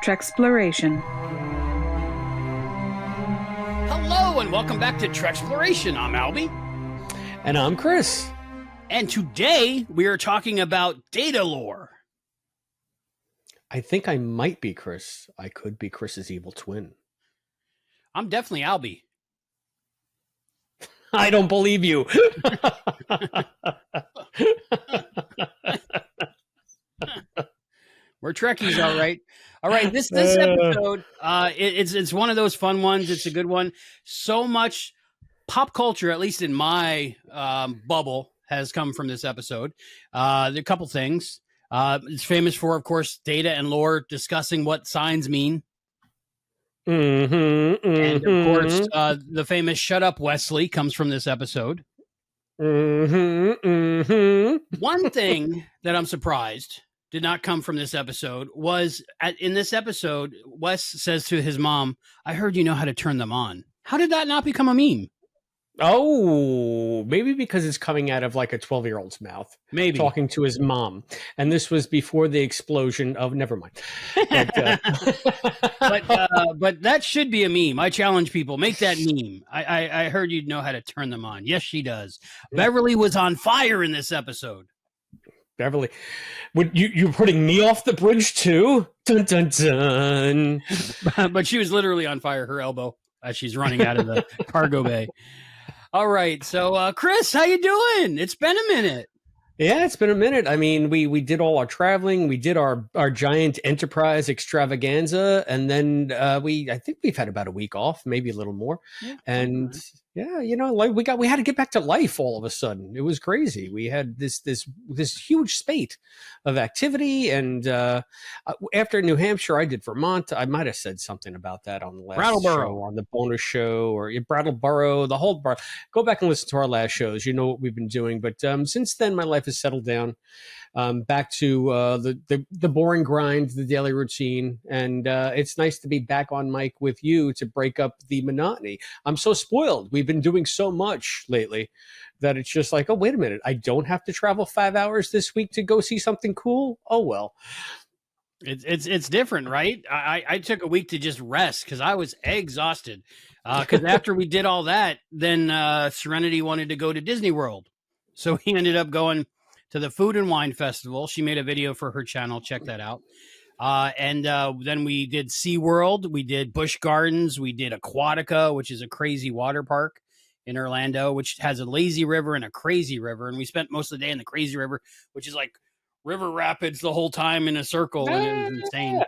Treksploration. Hello and welcome back to Treksploration. I'm Albie. And I'm Chris. And today we are talking about Datalore. I think I might be Chris. I could be Chris's evil twin. I'm definitely Albie. I don't believe you. We're Trekkies, all right. All right, this episode, it's one of those fun ones. It's a good one. So much pop culture, at least in my bubble, has come from this episode. There are a couple things. It's famous for, of course, Data and Lore discussing what signs mean. And, of course, the famous Shut Up, Wesley comes from this episode. One thing that I'm surprised did not come from this episode was in this episode, Wes says to his mom, I heard you know how to turn them on. How did that not become a meme? Oh, maybe because it's coming out of like a 12-year-old's mouth. Maybe. Talking to his mom. And this was before the explosion of, never mind. But that should be a meme. I challenge people, make that meme. I heard you know how to turn them on. Yes, she does. Beverly was on fire in this episode. Beverly, you're putting me off the bridge too? Dun, dun, dun. But she was literally on fire, her elbow, as she's running out of the cargo bay. All right, so Chris, how you doing? It's been a minute. Yeah, it's been a minute. I mean, we did all our traveling. We did our giant enterprise extravaganza, and then I think we've had about a week off, maybe a little more. Yeah, and yeah, you know, like we had to get back to life all of a sudden. It was crazy. We had this huge spate of activity, and after New Hampshire, I did Vermont. I might have said something about that on the last show, on the bonus show, or Brattleboro, the whole bar. Go back and listen to our last shows. You know what we've been doing, but since then, my life has settled down. Back to the boring grind, the daily routine, and it's nice to be back on mic with you to break up the monotony. I'm so spoiled. We've been doing so much lately that it's just like, oh, wait a minute, I don't have to travel 5 hours this week to go see something cool. Oh well, it's different, right? I took a week to just rest because I was exhausted. Because after we did all that, then Serenity wanted to go to Disney World, so he ended up going to the Food and Wine Festival. She made a video for her channel. Check that out. And then we did SeaWorld. We did Busch Gardens. We did Aquatica, which is a crazy water park in Orlando, which has a lazy river and a crazy river. And we spent most of the day in the crazy river, which is like river rapids the whole time in a circle. And it was insane.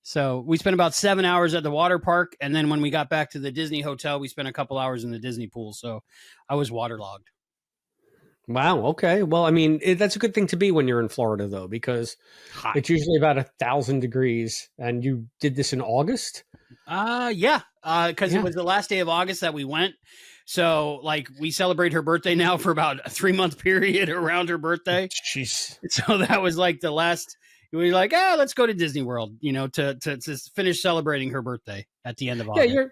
So we spent about 7 hours at the water park. And then when we got back to the Disney hotel, we spent a couple hours in the Disney pool. So I was waterlogged. Wow. Okay. Well, I mean, that's a good thing to be when you're in Florida, though, because it's usually about 1,000 degrees. And you did this in August? Yeah. Because it was the last day of August that we went. So, like, we celebrate her birthday now for about a 3-month period around her birthday. Jeez. So that was like the last. We were like, let's go to Disney World, you know, to finish celebrating her birthday at the end of August. Yeah,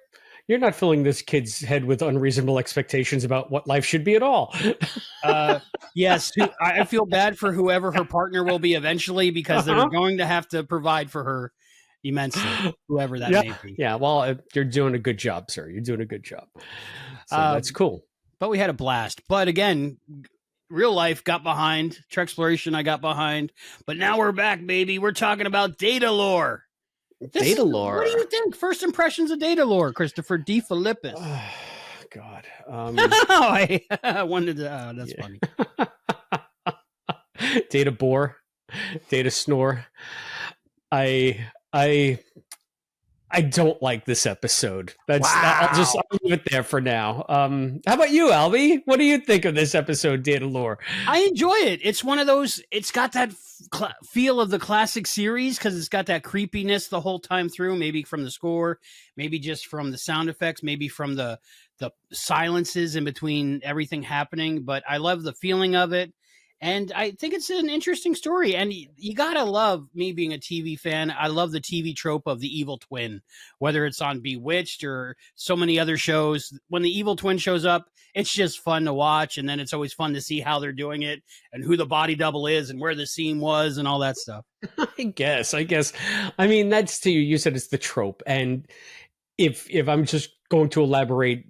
you're not filling this kid's head with unreasonable expectations about what life should be at all. Yes, I feel bad for whoever her partner will be eventually because they're going to have to provide for her immensely, whoever that may be. Yeah, well, you're doing a good job, sir. You're doing a good job. So that's cool. But we had a blast. But again, real life got behind. Treksploration I got behind. But now we're back, baby. We're talking about Datalore. Datalore. What do you think? First impressions of Datalore, Christopher D. Philippus. Oh, God. I wanted to. That's funny. Data bore. Data snore. I don't like this episode. I'll leave it there for now. How about you, Albie? What do you think of this episode, Datalore? I enjoy it. It's one of those. It's got that feel of the classic series because it's got that creepiness the whole time through. Maybe from the score, maybe just from the sound effects, maybe from the silences in between everything happening. But I love the feeling of it. And I think it's an interesting story. And you got to love, me being a TV fan, I love the TV trope of the evil twin, whether it's on Bewitched or so many other shows. When the evil twin shows up, it's just fun to watch. And then it's always fun to see how they're doing it and who the body double is and where the scene was and all that stuff. I guess. I mean, that's to you. You said it's the trope. And if I'm just going to elaborate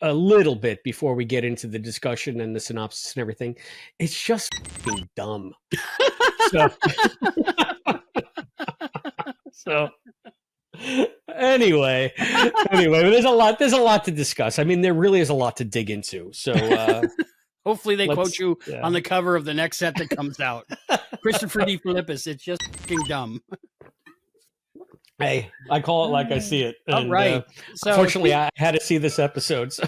a little bit before we get into the discussion and the synopsis and everything, it's just fucking dumb. So anyway, there's a lot to discuss. I mean, there really is a lot to dig into. So hopefully they quote you on the cover of the next set that comes out. Christopher D. Philippus, it's just fucking dumb. Hey, I call it like I see it. And, right. So, unfortunately, I had to see this episode. So.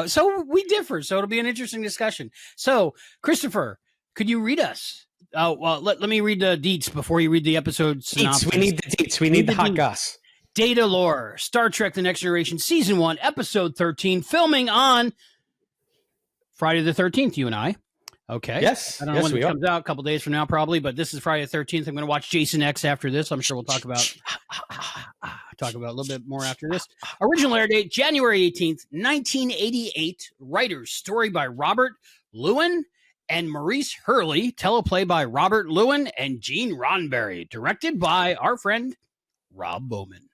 So we differ. So it'll be an interesting discussion. So, Christopher, could you read us? Well, let me read the deets before you read the episode synopsis. We need the deets. We need the hot goss. Datalore, Star Trek The Next Generation, Season 1, Episode 13, filming on Friday the 13th, you and I. Okay. Yes. I don't know when it comes out, a couple days from now, probably, but this is Friday the 13th. I'm going to watch Jason X after this. I'm sure we'll talk about a little bit more after this. Original air date, January 18th, 1988. Writers, story by Robert Lewin and Maurice Hurley. Teleplay by Robert Lewin and Gene Roddenberry. Directed by our friend, Rob Bowman.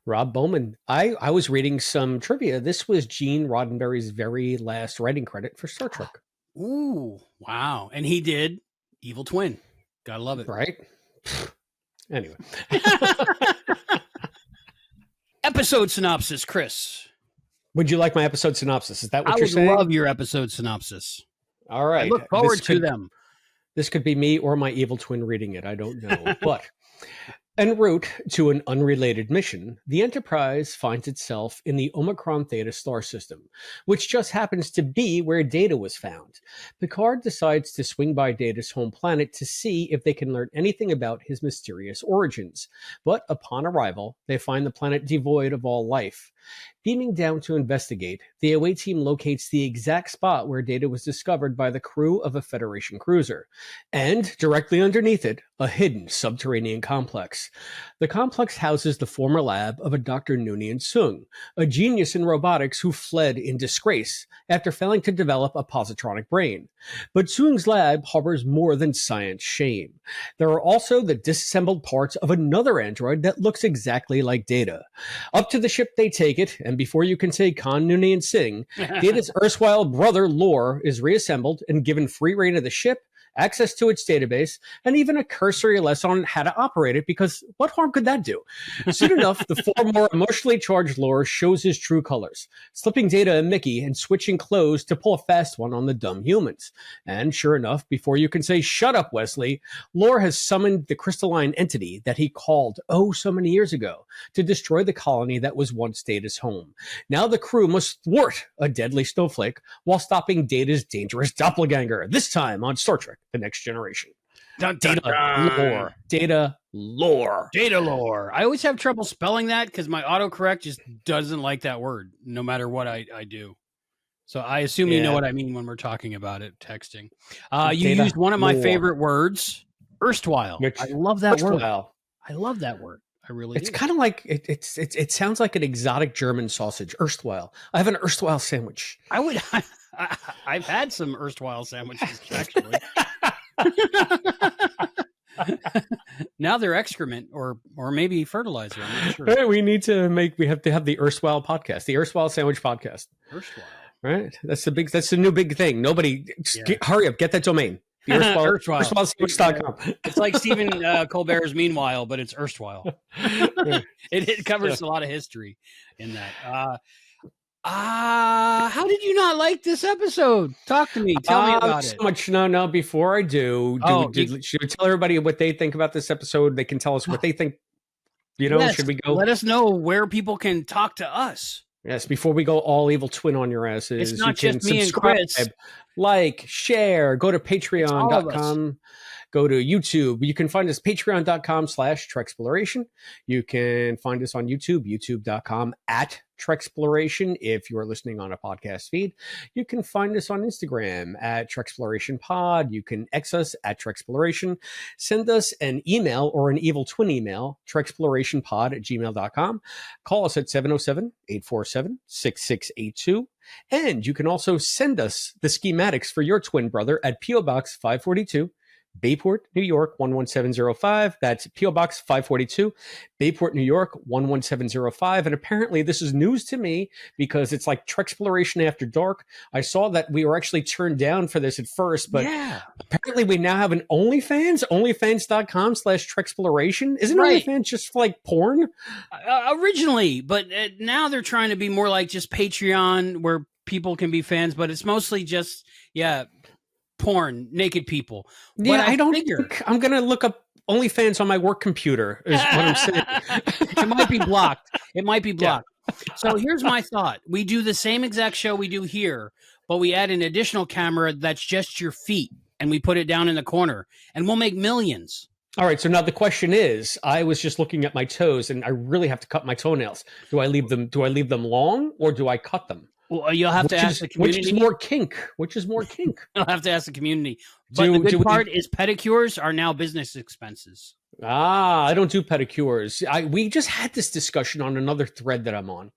Rob Bowman. I was reading some trivia. This was Gene Roddenberry's very last writing credit for Star Trek. Ooh, wow. And he did Evil Twin. Gotta love it. Right? Anyway. Episode synopsis, Chris. Would you like my episode synopsis? Is that what you're saying? I would love your episode synopsis. All right. I look forward to them. This could be me or my evil twin reading it. I don't know. But en route to an unrelated mission, the Enterprise finds itself in the Omicron Theta star system, which just happens to be where Data was found. Picard decides to swing by Data's home planet to see if they can learn anything about his mysterious origins. But upon arrival, they find the planet devoid of all life. Beaming down to investigate, the away team locates the exact spot where Data was discovered by the crew of a Federation cruiser, and directly underneath it, a hidden subterranean complex. The complex houses the former lab of a Dr. Noonien Soong, a genius in robotics who fled in disgrace after failing to develop a positronic brain. But Soong's lab harbors more than science shame. There are also the disassembled parts of another android that looks exactly like Data. Up to the ship they take it, and before you can say Khan Noonien Singh, Data's erstwhile brother Lore is reassembled and given free reign of the ship, access to its database, and even a cursory lesson on how to operate it, because what harm could that do? Soon enough, the far more emotionally charged Lore shows his true colors, slipping Data and Mickey and switching clothes to pull a fast one on the dumb humans. And sure enough, before you can say, "Shut up, Wesley," Lore has summoned the crystalline entity that he called so many years ago to destroy the colony that was once Data's home. Now the crew must thwart a deadly snowflake while stopping Data's dangerous doppelganger, this time on Star Trek The Next Generation. Dun, dun, dun. Datalore. I always have trouble spelling that because my autocorrect just doesn't like that word, no matter what I do. So I assume you know what I mean when we're talking about it, texting. You used one of my favorite words, erstwhile. I love that word. I love that word. I really It's kind of like, it sounds like an exotic German sausage, erstwhile. I have an erstwhile sandwich. I've had some erstwhile sandwiches, actually. Now they're excrement or maybe fertilizer. I'm not sure. Hey, we have to have the erstwhile podcast, the erstwhile sandwich podcast. Erstwhile. Right? That's the new big thing. Nobody, hurry up, get that domain. The erstwhile sandwich.com. It's like Stephen Colbert's Meanwhile, but it's erstwhile. It covers a lot of history in that. How did you not like this episode? Talk to me. Tell me about it. No. Before I do, should we tell everybody what they think about this episode? They can tell us what they think. Yes, should we go? Let us know where people can talk to us. Yes, before we go all evil twin on your asses. It's not just me and Chris. Like, share, go to patreon.com. Go to YouTube. You can find us patreon.com/Treksploration. You can find us on YouTube, youtube.com/Treksploration. If you're listening on a podcast feed, you can find us on Instagram @Treksploration Pod. You can X us @Treksploration. Send us an email or an evil twin email, TreksplorationPod@gmail.com. Call us at 707-847-6682. And you can also send us the schematics for your twin brother at P.O. Box 542, Bayport, New York 11705. That's P.O. Box 542, Bayport, New York 11705. And apparently this is news to me because it's like Treksploration After Dark. I saw that we were actually turned down for this at first, but apparently we now have an OnlyFans, onlyfans.com/Treksploration. Isn't OnlyFans just like porn? Originally, but now they're trying to be more like just Patreon where people can be fans, but it's mostly just, porn, naked people. Yeah, I don't think I'm going to look up OnlyFans on my work computer is what I'm saying. It might be blocked. Yeah. So here's my thought. We do the same exact show we do here, but we add an additional camera that's just your feet, and we put it down in the corner, and we'll make millions. All right, so now the question is, I was just looking at my toes, and I really have to cut my toenails. Do I leave them long, or do I cut them? Well, you'll have to ask the community. Which is more kink? You'll have to ask the community. But the good part is pedicures are now business expenses. I don't do pedicures. We just had this discussion on another thread that I'm on.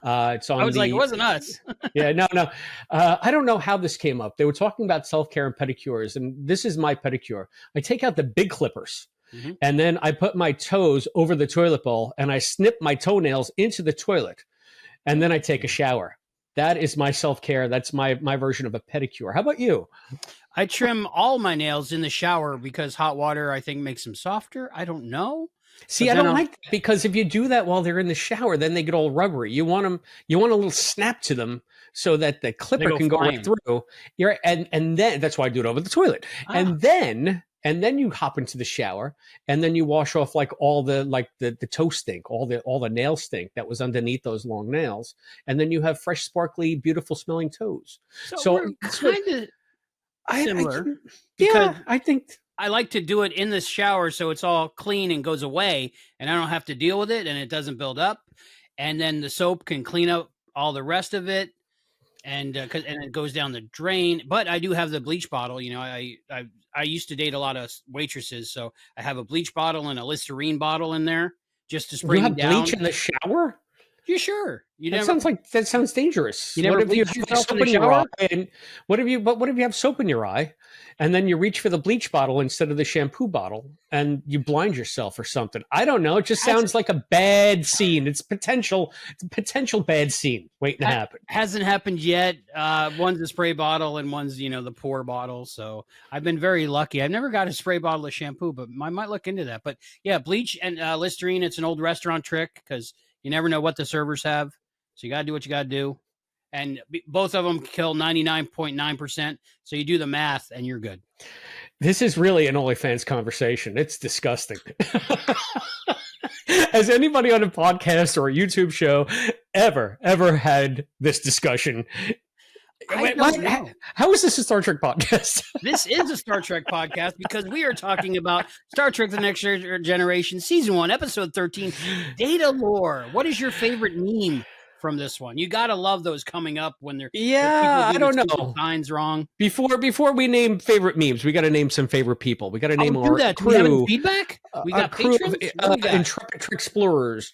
It's on. Like, it wasn't us. No. I don't know how this came up. They were talking about self-care and pedicures, and this is my pedicure. I take out the big clippers. Mm-hmm. And then I put my toes over the toilet bowl, and I snip my toenails into the toilet, and then I take a shower. That is my self-care. That's my version of a pedicure. How about you? I trim all my nails in the shower because hot water, I think, makes them softer. I don't know. See, I don't like that because if you do that while they're in the shower, then they get all rubbery. You want a little snap to them so that the clipper can go right through. And then that's why I do it over the toilet. And then you hop into the shower, and then you wash off like all the toe stink, all the nail stink that was underneath those long nails, and then you have fresh, sparkly, beautiful smelling toes. So we're kind of similar. I think I like to do it in the shower so it's all clean and goes away, and I don't have to deal with it, and it doesn't build up, and then the soap can clean up all the rest of it. And it goes down the drain, but I do have the bleach bottle. You know, I used to date a lot of waitresses, so I have a bleach bottle and a Listerine bottle in there just to spray you have down. Bleach in the shower? You sure? That sounds dangerous. You never what if you bleach have yourself soap in the in your shower? eye? And what if you have soap in your eye, and then you reach for the bleach bottle instead of the shampoo bottle, and you blind yourself or something? I don't know. It just sounds like a bad scene. It's a potential bad scene waiting to happen. Hasn't happened yet. One's a spray bottle and one's the pour bottle. So I've been very lucky. I've never got a spray bottle of shampoo, but I might look into that. But yeah, bleach and Listerine. It's an old restaurant trick because you never know what the servers have. So you got to do what you got to do. And both of them kill 99.9%. So you do the math and you're good. This is really an OnlyFans conversation. It's disgusting. Has anybody on a podcast or a YouTube show ever had this discussion? How is this a Star Trek podcast? This is a Star Trek podcast because we are talking about Star Trek The Next Generation, Season 1, Episode 13, Datalore. What is your favorite meme from this one? You got to love those coming up when they're I don't know. Signs wrong. Before we name favorite memes, we got to name some favorite people. We got to name our crew. Do we have any feedback? We got crew patrons? of intrepid Treksplorers.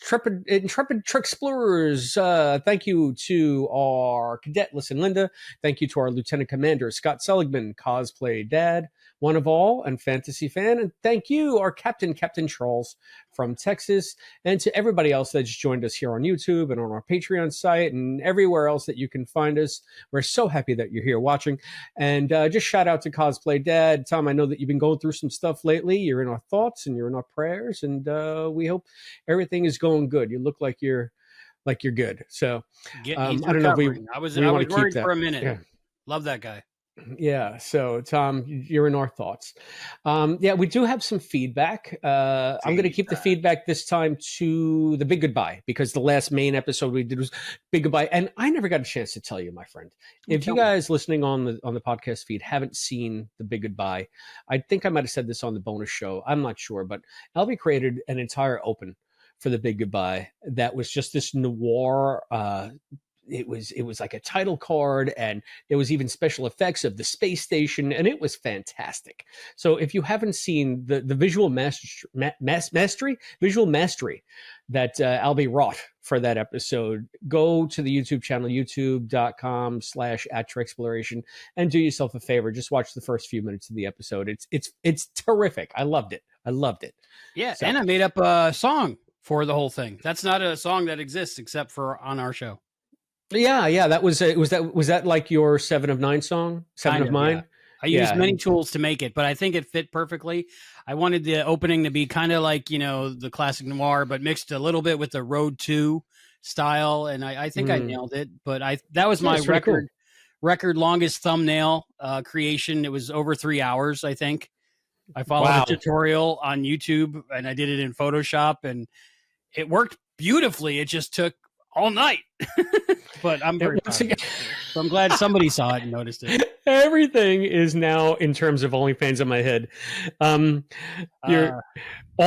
Intrepid Treksplorers. Thank you to our cadet, Listen Linda. Thank you to our Lieutenant Commander, Scott Seligman, Cosplay Dad, One of All, and Fantasy Fan. And thank you, our Captain Charles from Texas, and to everybody else that's joined us here on YouTube and on our Patreon site and everywhere else that you can find us. We're so happy that you're here watching. And just shout out to Cosplay Dad. Tom, I know that you've been going through some stuff lately. You're in our thoughts and you're in our prayers, and we hope everything is going good. You look like you're good. So I don't know if we I was worried for a minute. Yeah. Love that guy. Yeah. So, Tom, you're in our thoughts. Yeah, we do have some feedback. I'm going to keep the feedback this time to the Big Goodbye, because the last main episode we did was Big Goodbye, and I never got a chance to tell you, my friend. If you guys listening on the podcast feed haven't seen the Big Goodbye, I think I might have said this on the bonus show. I'm not sure, but Albie created an entire open for the Big Goodbye that was just this noir. It was like a title card, and there was even special effects of the space station, and it was fantastic. So if you haven't seen the visual visual mastery that Albie wrought for that episode, go to the YouTube channel, youtube.com/@Treksploration, and do yourself a favor. Just watch the first few minutes of the episode. It's terrific. I loved it. Yeah, so. And I made up a song for the whole thing. That's not a song that exists except for on our show. Yeah. That was that like your 7 of 9 song? 7 of Mine? Yeah. I used many tools to make it, but I think it fit perfectly. I wanted the opening to be kind of like, the classic noir, but mixed a little bit with the Road 2 style. And I think I nailed it, but that was my record longest thumbnail creation. It was over 3 hours, I think. I followed a tutorial on YouTube, and I did it in Photoshop, and it worked beautifully. It just took all night. But I'm very proud of it. So I'm glad somebody saw it and noticed it. Everything is now in terms of OnlyFans in my head. All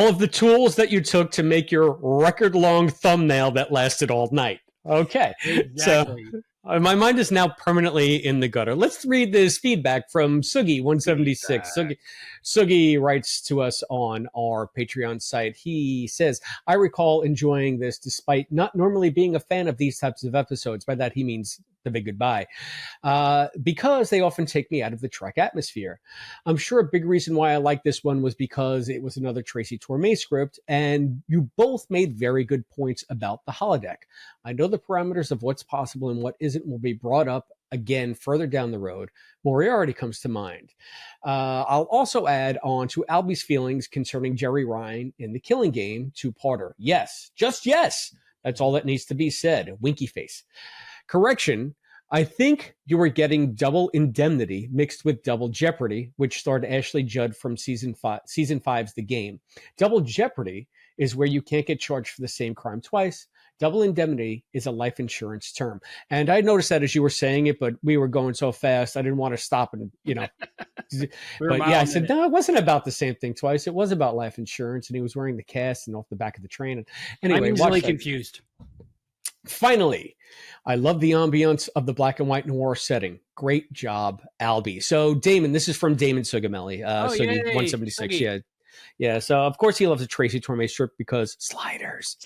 of the tools that you took to make your record-long thumbnail that lasted all night. Okay. Exactly. So my mind is now permanently in the gutter. Let's read this feedback from Sugi176. Sugi writes to us on our Patreon site. He says, I recall enjoying this despite not normally being a fan of these types of episodes. By that, he means the Big Goodbye, because they often take me out of the Trek atmosphere. I'm sure a big reason why I like this one was because it was another Tracy Torme script, and you both made very good points about the holodeck. I know the parameters of what's possible and what isn't will be brought up again further down the road. Moriarty comes to mind. I'll also add on to Albie's feelings concerning Jerry Ryan in The Killing Game, two-parter. Yes, just yes. That's all that needs to be said. Winky face. Correction, I think you were getting Double Indemnity mixed with Double Jeopardy, which starred Ashley Judd from season 5's The Game. Double Jeopardy is where you can't get charged for the same crime twice. Double indemnity is a life insurance term. And I noticed that as you were saying it, but we were going so fast, I didn't want to stop and, but yeah, I said, no, it wasn't about the same thing twice. It was about life insurance, and he was wearing the cast and off the back of the train. And anyway, I'm really confused. Finally, I love the ambiance of the black and white noir setting. Great job, Albie. So, Damon, this is from Damon Sugamelli, Sugi 176. Sugi. Yeah. So, of course, he loves a Tracy Torme strip because sliders.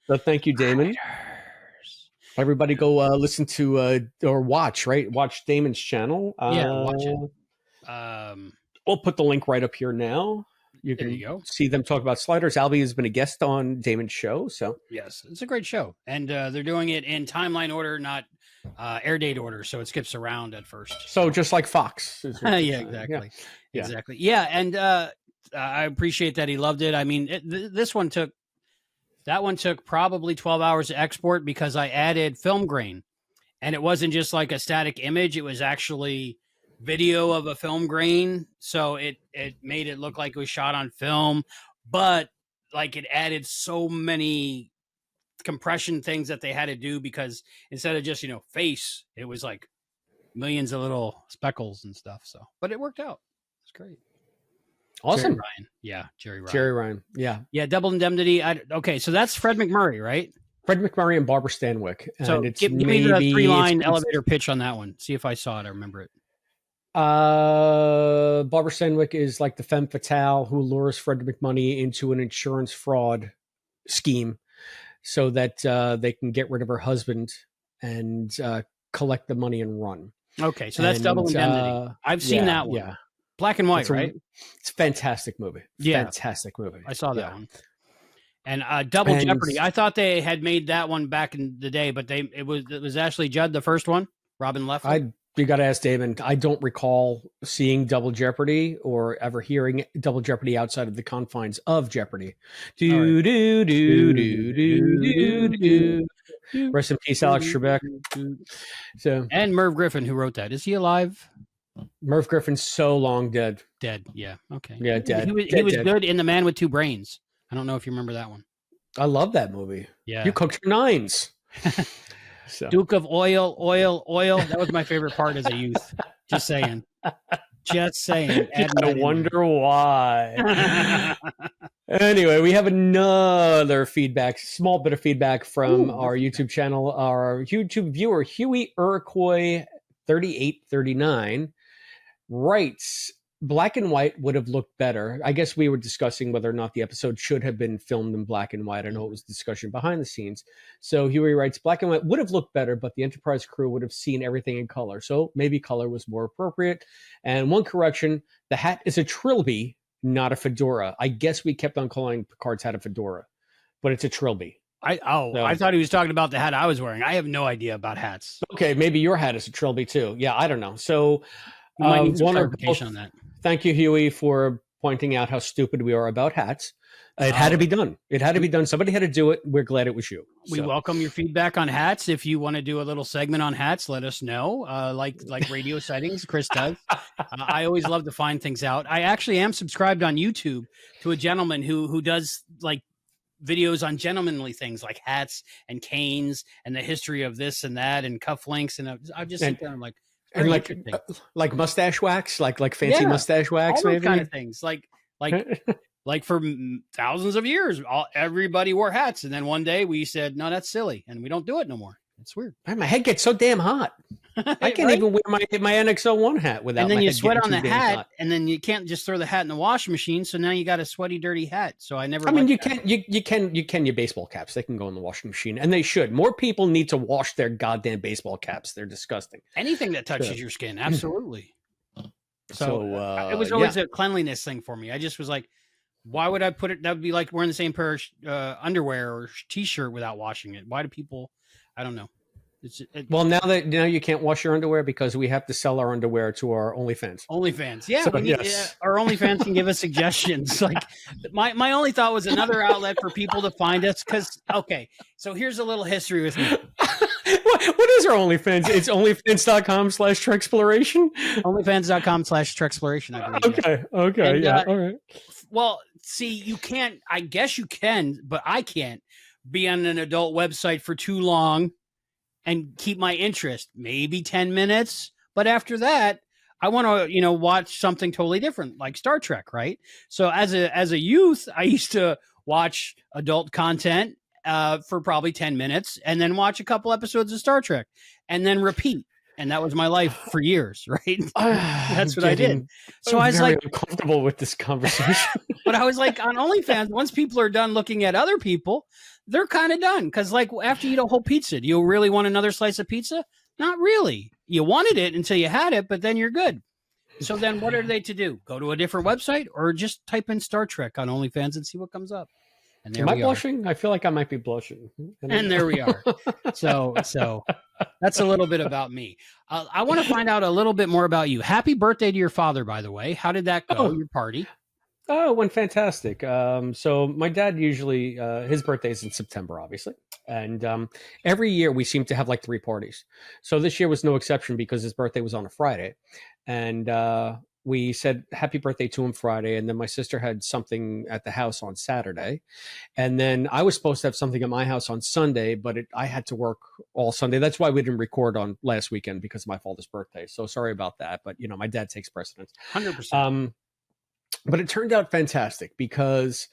So thank you, Damon. Everybody go listen to or watch, right? Watch Damon's channel. Watch it. We'll put the link right up here now. You can see them talk about sliders. Albie has been a guest on Damon's show. So yes, it's a great show. And they're doing it in timeline order, not air date order. So it skips around at first. So just like Fox. Yeah, exactly. Yeah. Exactly. Yeah. And I appreciate that he loved it. I mean, that one took probably 12 hours to export because I added film grain, and it wasn't just like a static image. It was actually video of a film grain. So it made it look like it was shot on film, but like it added so many compression things that they had to do, because instead of just, face, it was like millions of little speckles and stuff. So, but it worked out. It's great. Awesome. Jerry Ryan. Yeah. Double Indemnity. Okay. So that's Fred McMurray, right? Fred McMurray and Barbara Stanwyck. And so give me the 3-line elevator pitch on that one. See if I saw it. I remember it. Barbara Stanwyck is like the femme fatale who lures Fred McMurray into an insurance fraud scheme so that they can get rid of her husband and collect the money and run. Okay. So that's Double Indemnity. I've seen that one. Yeah. Black and white, right? It's a fantastic movie. Fantastic movie. I saw that one. And Double Jeopardy. I thought they had made that one back in the day, but it was Ashley Judd, the first one. Robin left. You got to ask Damon. I don't recall seeing Double Jeopardy or ever hearing Double Jeopardy outside of the confines of Jeopardy. Do, do, do, do, do, do, do. Rest in peace, Alex Trebek. So, and Merv Griffin, who wrote that. Is he alive? Merv Griffin's so long dead. Dead. Yeah. Okay. Yeah, dead. He was good in The Man with Two Brains. I don't know if you remember that one. I love that movie. Yeah. You cooked your nines. So. Duke of Oil. That was my favorite part as a youth. Just saying. I wonder why. Anyway, we have another small bit of feedback from our YouTube channel. Our YouTube viewer, Huey Iroquois 3839, writes, black and white would have looked better. I guess we were discussing whether or not the episode should have been filmed in black and white. I know it was discussion behind the scenes. So Huey writes, black and white would have looked better, but the Enterprise crew would have seen everything in color. So maybe color was more appropriate. And one correction, the hat is a trilby, not a fedora. I guess we kept on calling Picard's hat a fedora, but it's a trilby. I thought he was talking about the hat I was wearing. I have no idea about hats. Okay, maybe your hat is a trilby too. Yeah, I don't know. So you might need some clarification on that. Thank you, Huey, for pointing out how stupid we are about hats. It had to be done. It had to be done. Somebody had to do it. We're glad it was you. We welcome your feedback on hats. If you want to do a little segment on hats, let us know. Like radio sightings, Chris does. I always love to find things out. I actually am subscribed on YouTube to a gentleman who does like videos on gentlemanly things like hats and canes and the history of this and that and cufflinks. And I just sit there and I'm like, and like mustache wax, like fancy mustache wax, all those maybe kind of things. Like for thousands of years, everybody wore hats, and then one day we said, "No, that's silly," and we don't do it no more. It's weird. My head gets so damn hot. I can't even wear my NX-01 hat without. And then my you head sweat on the hat, hot. and then you can't just throw the hat in the washing machine. So now you got a sweaty, dirty hat. So I never. I mean, you can your baseball caps. They can go in the washing machine, and they should. More people need to wash their goddamn baseball caps. They're disgusting. Anything that touches your skin, absolutely. So it was always a cleanliness thing for me. I just was like, why would I put it? That would be like wearing the same pair of underwear or t-shirt without washing it. Why do people? I don't know. Well, now you can't wash your underwear because we have to sell our underwear to our OnlyFans. Yeah. So, our OnlyFans can give us suggestions. Like my only thought was another outlet for people to find us. So here's a little history with me. What is our OnlyFans? It's onlyfans.com/Treksploration. Onlyfans.com/Treksploration, I believe. Okay. And, yeah. All right. Well, see, you can't, I guess you can, but I can't be on an adult website for too long and keep my interest, maybe 10 minutes. But after that, I want to, watch something totally different, like Star Trek, right? So as a youth, I used to watch adult content for probably 10 minutes and then watch a couple episodes of Star Trek and then repeat. And that was my life for years, right? That's what I did. So I was like uncomfortable with this conversation. But I was like, on OnlyFans, once people are done looking at other people, they're kind of done. Because like after you eat a whole pizza, do you really want another slice of pizza? Not really. You wanted it until you had it, but then you're good. So then what are they to do? Go to a different website or just type in Star Trek on OnlyFans and see what comes up? And there Am I blushing? I feel like I might be blushing. And there we are. So that's a little bit about me. I want to find out a little bit more about you. Happy birthday to your father, by the way. How did that go, your party? Oh, it went fantastic. So my dad usually, his birthday is in September, obviously. And every year we seem to have like 3 parties. So this year was no exception because his birthday was on a Friday. And we said happy birthday to him Friday. And then my sister had something at the house on Saturday. And then I was supposed to have something at my house on Sunday, but I had to work all Sunday. That's why we didn't record on last weekend because of my father's birthday. So sorry about that. But, my dad takes precedence. 100%. But it turned out fantastic because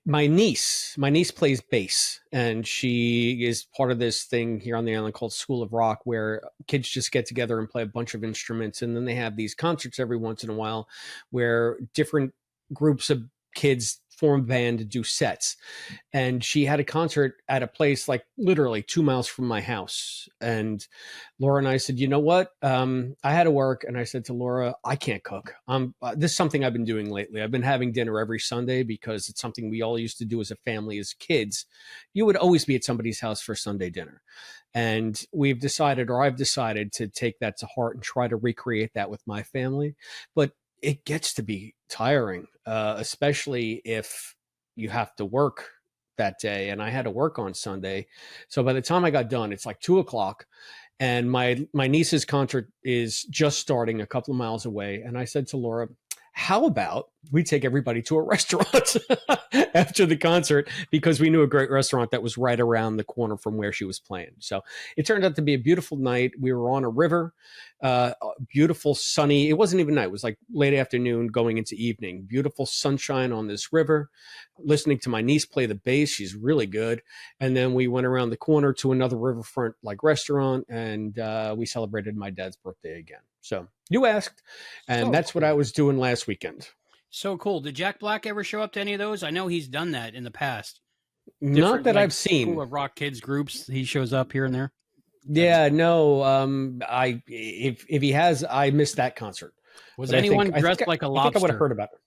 my niece plays bass, and she is part of this thing here on the island called School of Rock, where kids just get together and play a bunch of instruments. And then they have these concerts every once in a while where different groups of kids form a band to do sets. And she had a concert at a place like literally 2 miles from my house. And Laura and I said, you know what? I had to work. And I said to Laura, I can't cook. This is something I've been doing lately. I've been having dinner every Sunday because it's something we all used to do as a family, as kids. You would always be at somebody's house for Sunday dinner. And I've decided to take that to heart and try to recreate that with my family. But it gets to be tiring, especially if you have to work that day. And I had to work on Sunday. So by the time I got done, it's like 2:00. And my niece's concert is just starting a couple of miles away. And I said to Laura, how about we take everybody to a restaurant after the concert, because we knew a great restaurant that was right around the corner from where she was playing. So it turned out to be a beautiful night. We were on a river, beautiful sunny. It wasn't even night. It was like late afternoon going into evening, beautiful sunshine on this river, listening to my niece play the bass. She's really good. And then we went around the corner to another riverfront like restaurant, and we celebrated my dad's birthday again. So you asked, and that's what I was doing last weekend. So cool. Did Jack Black ever show up to any of those? I know he's done that in the past. Not that I've seen. School of Rock kids groups. He shows up here and there. Yeah, no. If he has, I missed that concert. Was anyone dressed like a lobster? I think I would have heard about it.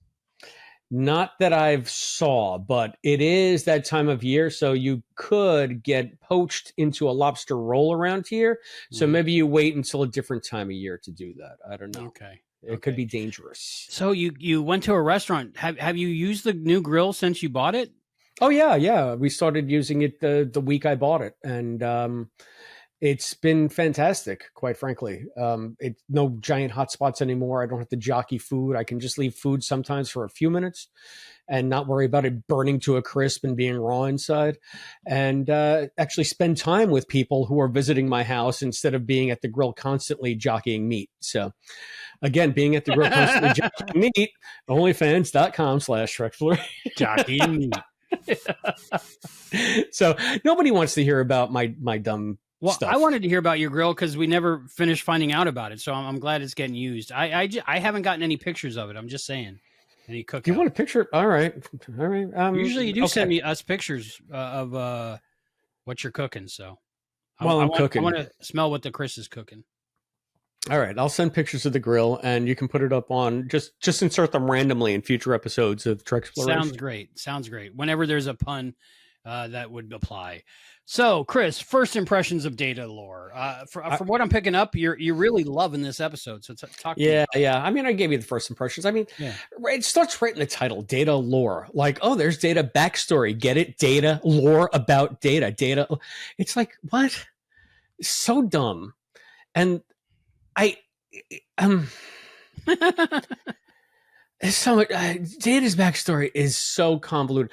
Not that I've saw, but it is that time of year, so you could get poached into a lobster roll around here. So maybe you wait until a different time of year to do that. I don't know. Okay. It could be dangerous. So you went to a restaurant. Have you used the new grill since you bought it? Oh yeah. We started using it the week I bought it, and it's been fantastic, quite frankly. It's no giant hot spots anymore. I don't have to jockey food. I can just leave food sometimes for a few minutes and not worry about it burning to a crisp and being raw inside, and actually spend time with people who are visiting my house instead of being at the grill constantly jockeying meat. So again, being at the grill constantly jockeying meat, onlyfans.com/Treksplorers. Jockeying meat. So nobody wants to hear about my dumb stuff. I wanted to hear about your grill because we never finished finding out about it. So I'm glad it's getting used. I haven't gotten any pictures of it. I'm just saying. Any cookouts. You want a picture? All right. Usually you do send us pictures of what you're cooking. So I'm cooking. I want to smell what the Chris is cooking. All right, I'll send pictures of the grill, and you can put it up on just insert them randomly in future episodes of Treksplorers. Sounds great. Whenever there's a pun, that would apply. So, Chris, first impressions of Datalore. From what I'm picking up, you're really loving this episode. So talk. Yeah. I mean, I gave you the first impressions. I mean, It starts right in the title, Datalore. Like, oh, there's data backstory. Get it? Data lore about data. Data. It's like, what? So dumb. And so much. Data's backstory is so convoluted.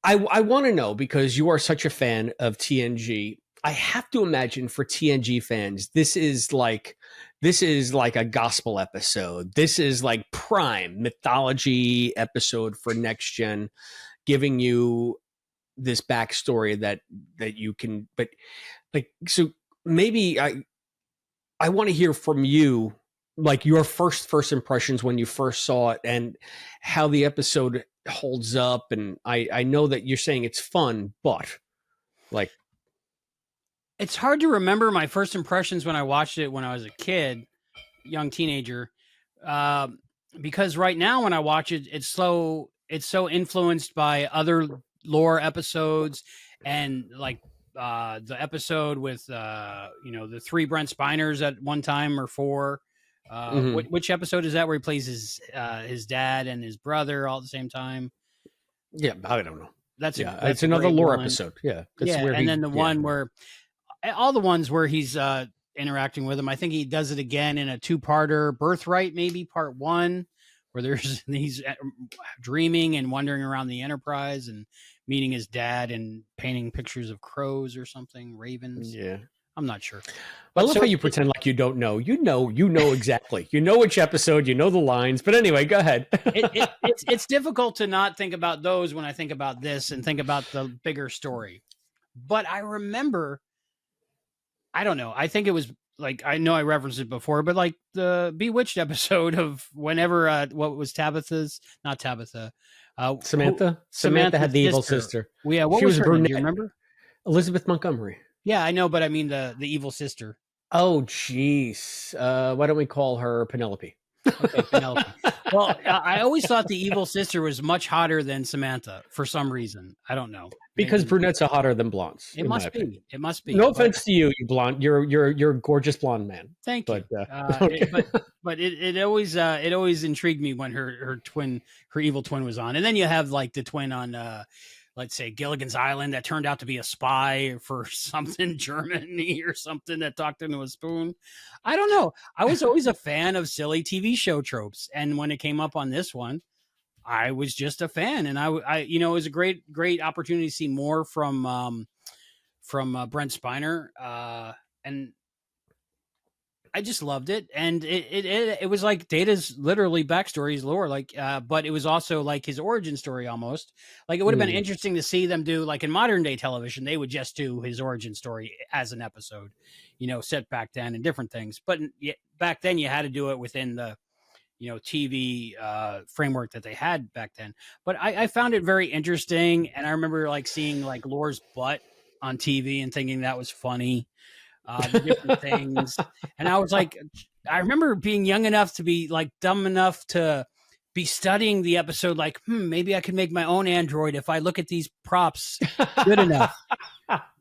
I want to know, because you are such a fan of TNG. I have to imagine for TNG fans, this is like a gospel episode. This is like prime mythology episode for next gen, giving you this backstory that you can. But like, so maybe I want to hear from you, like your first impressions when you first saw it and how the episode holds up. And I know that you're saying it's fun, but like, it's hard to remember my first impressions when I watched it when I was a kid, young teenager, because right now when I watch it, it's so influenced by other lore episodes, and like the episode with the 3 Brent Spiners at one time, or 4. Which episode is that where he plays his dad and his brother all at the same time? Yeah, I don't know. That's it's another lore episode. Yeah, and then the one where all the ones where he's interacting with him. I think he does it again in a 2-parter, Birthright, maybe part 1, where he's dreaming and wandering around the Enterprise and meeting his dad and painting pictures of crows or something, ravens. Yeah. I'm not sure. I love how you pretend like you don't know. You know exactly. You know which episode, you know the lines. But anyway, go ahead. It's difficult to not think about those when I think about this and think about the bigger story. But I remember, I don't know. I think it was like I know I referenced it before, but like the Bewitched episode of whenever what was Tabitha's, not Tabitha, Samantha had Samantha's the evil sister. sister. Well, yeah, what She was was a her name? Do you brunette. remember? Elizabeth Montgomery. Yeah, I know, but I mean the evil sister. Oh, jeez. Why don't we call her Penelope? Okay, Penelope. Well, I always thought the evil sister was much hotter than Samantha for some reason. I don't know. Because Maybe brunettes are hotter than blondes. it must be. It must be. No But offense to you, you blonde. You're a gorgeous blonde man. thank you. Okay. But it always intrigued me when her evil twin was on, and then you have like the twin on let's say Gilligan's Island that turned out to be a spy for something Germany or something that talked into a spoon. I don't know. I was always a fan of silly TV show tropes, and when it came up on this one, I was just a fan, and I it was a great opportunity to see more from Brent Spiner, and I just loved it, and it was like Data's literally backstory, his lore, like, but it was also like his origin story almost. Like it would have been interesting to see them do like in modern day television, they would just do his origin story as an episode, set back then and different things. But back then you had to do it within the TV framework that they had back then. But I found it very interesting, and I remember like seeing like Lore's butt on TV and thinking that was funny. The different things, and I was like, I remember being young enough to be like dumb enough to be studying the episode, like, maybe I could make my own android if I look at these props good enough.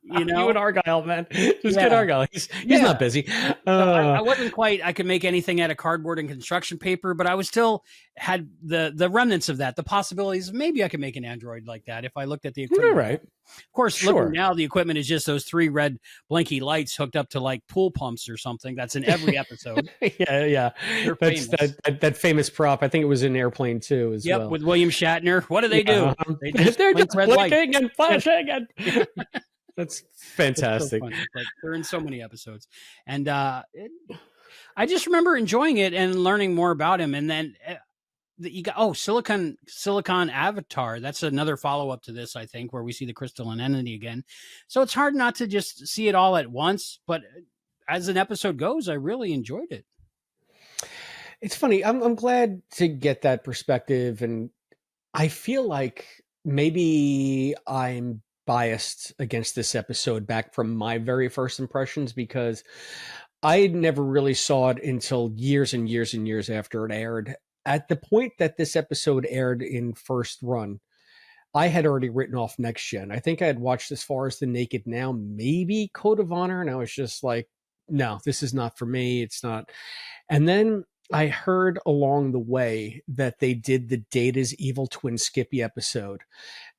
You and Argyle, man, just get Argyle. He's not busy. I wasn't quite. I could make anything out of cardboard and construction paper, but I was still had the remnants of that. The possibilities. Maybe I could make an android like that if I looked at the equipment. You're right. Of course, looking now, the equipment is just those 3 red blinky lights hooked up to like pool pumps or something. That's in every episode. Yeah. That's that famous prop. I think it was in Airplane too as well. With William Shatner. What do they do? They just they're just blinking and flashing and. That's fantastic. So like, they're in so many episodes, and I just remember enjoying it and learning more about him. And then you got Silicon Avatar. That's another follow up to this, I think, where we see the crystalline entity again. So it's hard not to just see it all at once. But as an episode goes, I really enjoyed it. It's funny. I'm glad to get that perspective, and I feel like maybe I'm biased against this episode back from my very first impressions, because I never really saw it until years and years and years after it aired. At the point that this episode aired in first run, I had already written off Next Gen. I think I had watched as far as The Naked Now, maybe Code of Honor, and I was just like, no, this is not for me. It's not. And then I heard along the way that they did the Data's Evil Twin Skippy episode.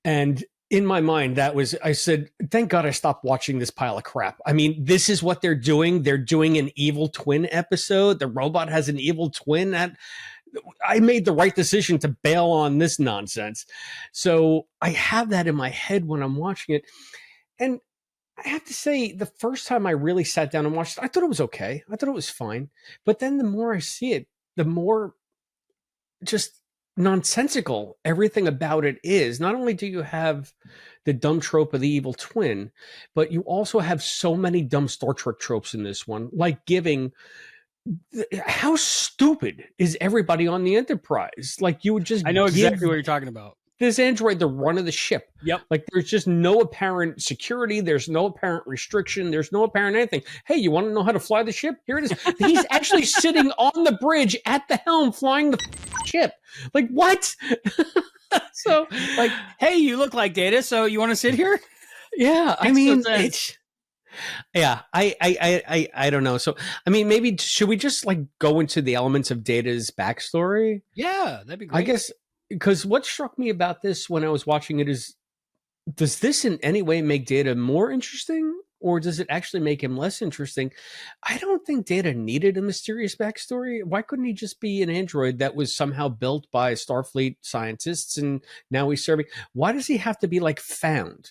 And in my mind, I said, thank God I stopped watching this pile of crap. I mean, this is what they're doing. They're doing an evil twin episode. The robot has an evil twin. I made the right decision to bail on this nonsense. So I have that in my head when I'm watching it. And I have to say, the first time I really sat down and watched it, I thought it was okay. I thought it was fine. But then the more I see it, the more just nonsensical everything about it is. Not only do you have the dumb trope of the evil twin, but you also have so many dumb Star Trek tropes in this one, like giving how stupid is everybody on the Enterprise? Like you would just I know exactly what you're talking about. This android the run of the ship. Yep. Like there's just no apparent security. There's no apparent restriction. There's no apparent anything. Hey, you want to know how to fly the ship? Here it is. He's actually sitting on the bridge at the helm flying the ship. Like what? So like, hey, you look like Data, so you want to sit here? Yeah. I mean, it's yeah, I don't know. So, I mean, maybe should we just like go into the elements of Data's backstory? Yeah, that'd be great. I guess because what struck me about this when I was watching it is, does this in any way make Data more interesting, or does it actually make him less interesting? I don't think Data needed a mysterious backstory. Why couldn't he just be an android that was somehow built by Starfleet scientists and now he's serving? Why does he have to be like found?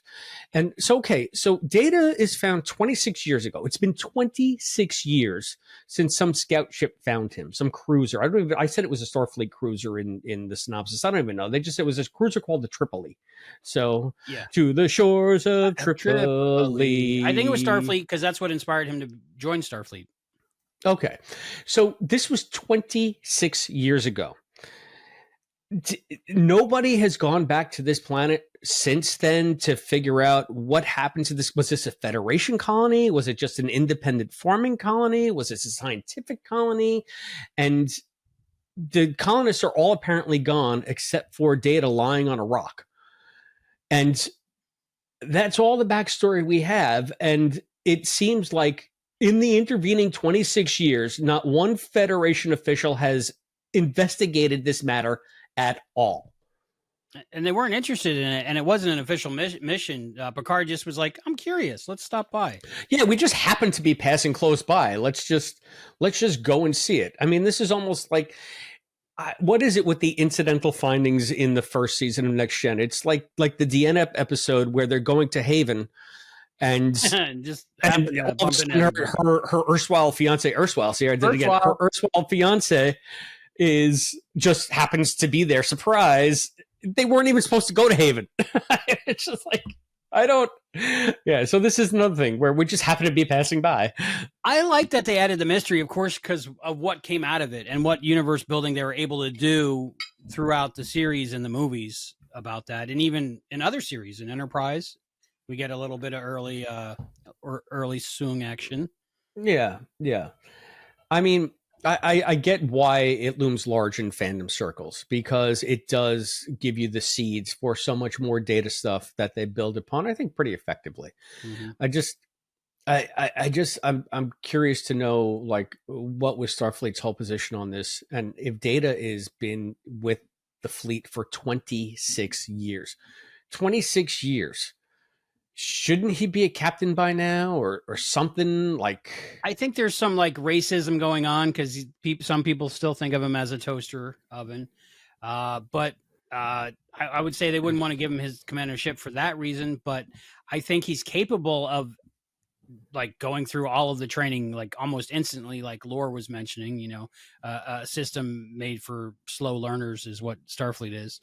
And so, okay, so Data is found 26 years ago. It's been 26 years since some scout ship found him, some cruiser. I said it was a Starfleet cruiser in the synopsis. I don't even know. They just said it was a cruiser called the Tripoli. So yeah. To the shores of Tripoli. I think it was Starfleet because that's what inspired him to join Starfleet. Okay. So this was 26 years ago. Nobody has gone back to this planet since then to figure out what happened to this. Was this a Federation colony? Was it just an independent farming colony? Was this a scientific colony? And the colonists are all apparently gone except for Data lying on a rock. And that's all the backstory we have. And it seems like in the intervening 26 years, not one Federation official has investigated this matter at all. And they weren't interested in it, and it wasn't an official mission. Picard just was like, "I'm curious. Let's stop by." Yeah, we just happened to be passing close by. Let's just go and see it. I mean, this is almost like what is it with the incidental findings in the first season of Next Gen? It's like the DNF episode where they're going to Haven, and just and all of a sudden her erstwhile fiance, see, I did it again. Her erstwhile fiance is just happens to be there. Surprise! They weren't even supposed to go to Haven. It's just like yeah, so this is another thing where we just happen to be passing by. I like that they added the mystery, of course, because of what came out of it and what universe building they were able to do throughout the series and the movies about that. And even in other series, in Enterprise, we get a little bit of early Soong action. Yeah. I mean, I get why it looms large in fandom circles, because it does give you the seeds for so much more Data stuff that they build upon, I think, pretty effectively. Mm-hmm. I'm curious to know, like, what was Starfleet's whole position on this, and if Data has been with the fleet for 26 years. 26 years. Shouldn't he be a captain by now, or something? Like, I think there's some like racism going on because some people still think of him as a toaster oven. But I would say they wouldn't want to give him his commander ship for that reason. But I think he's capable of like going through all of the training like almost instantly, like Lore was mentioning. A system made for slow learners is what Starfleet is.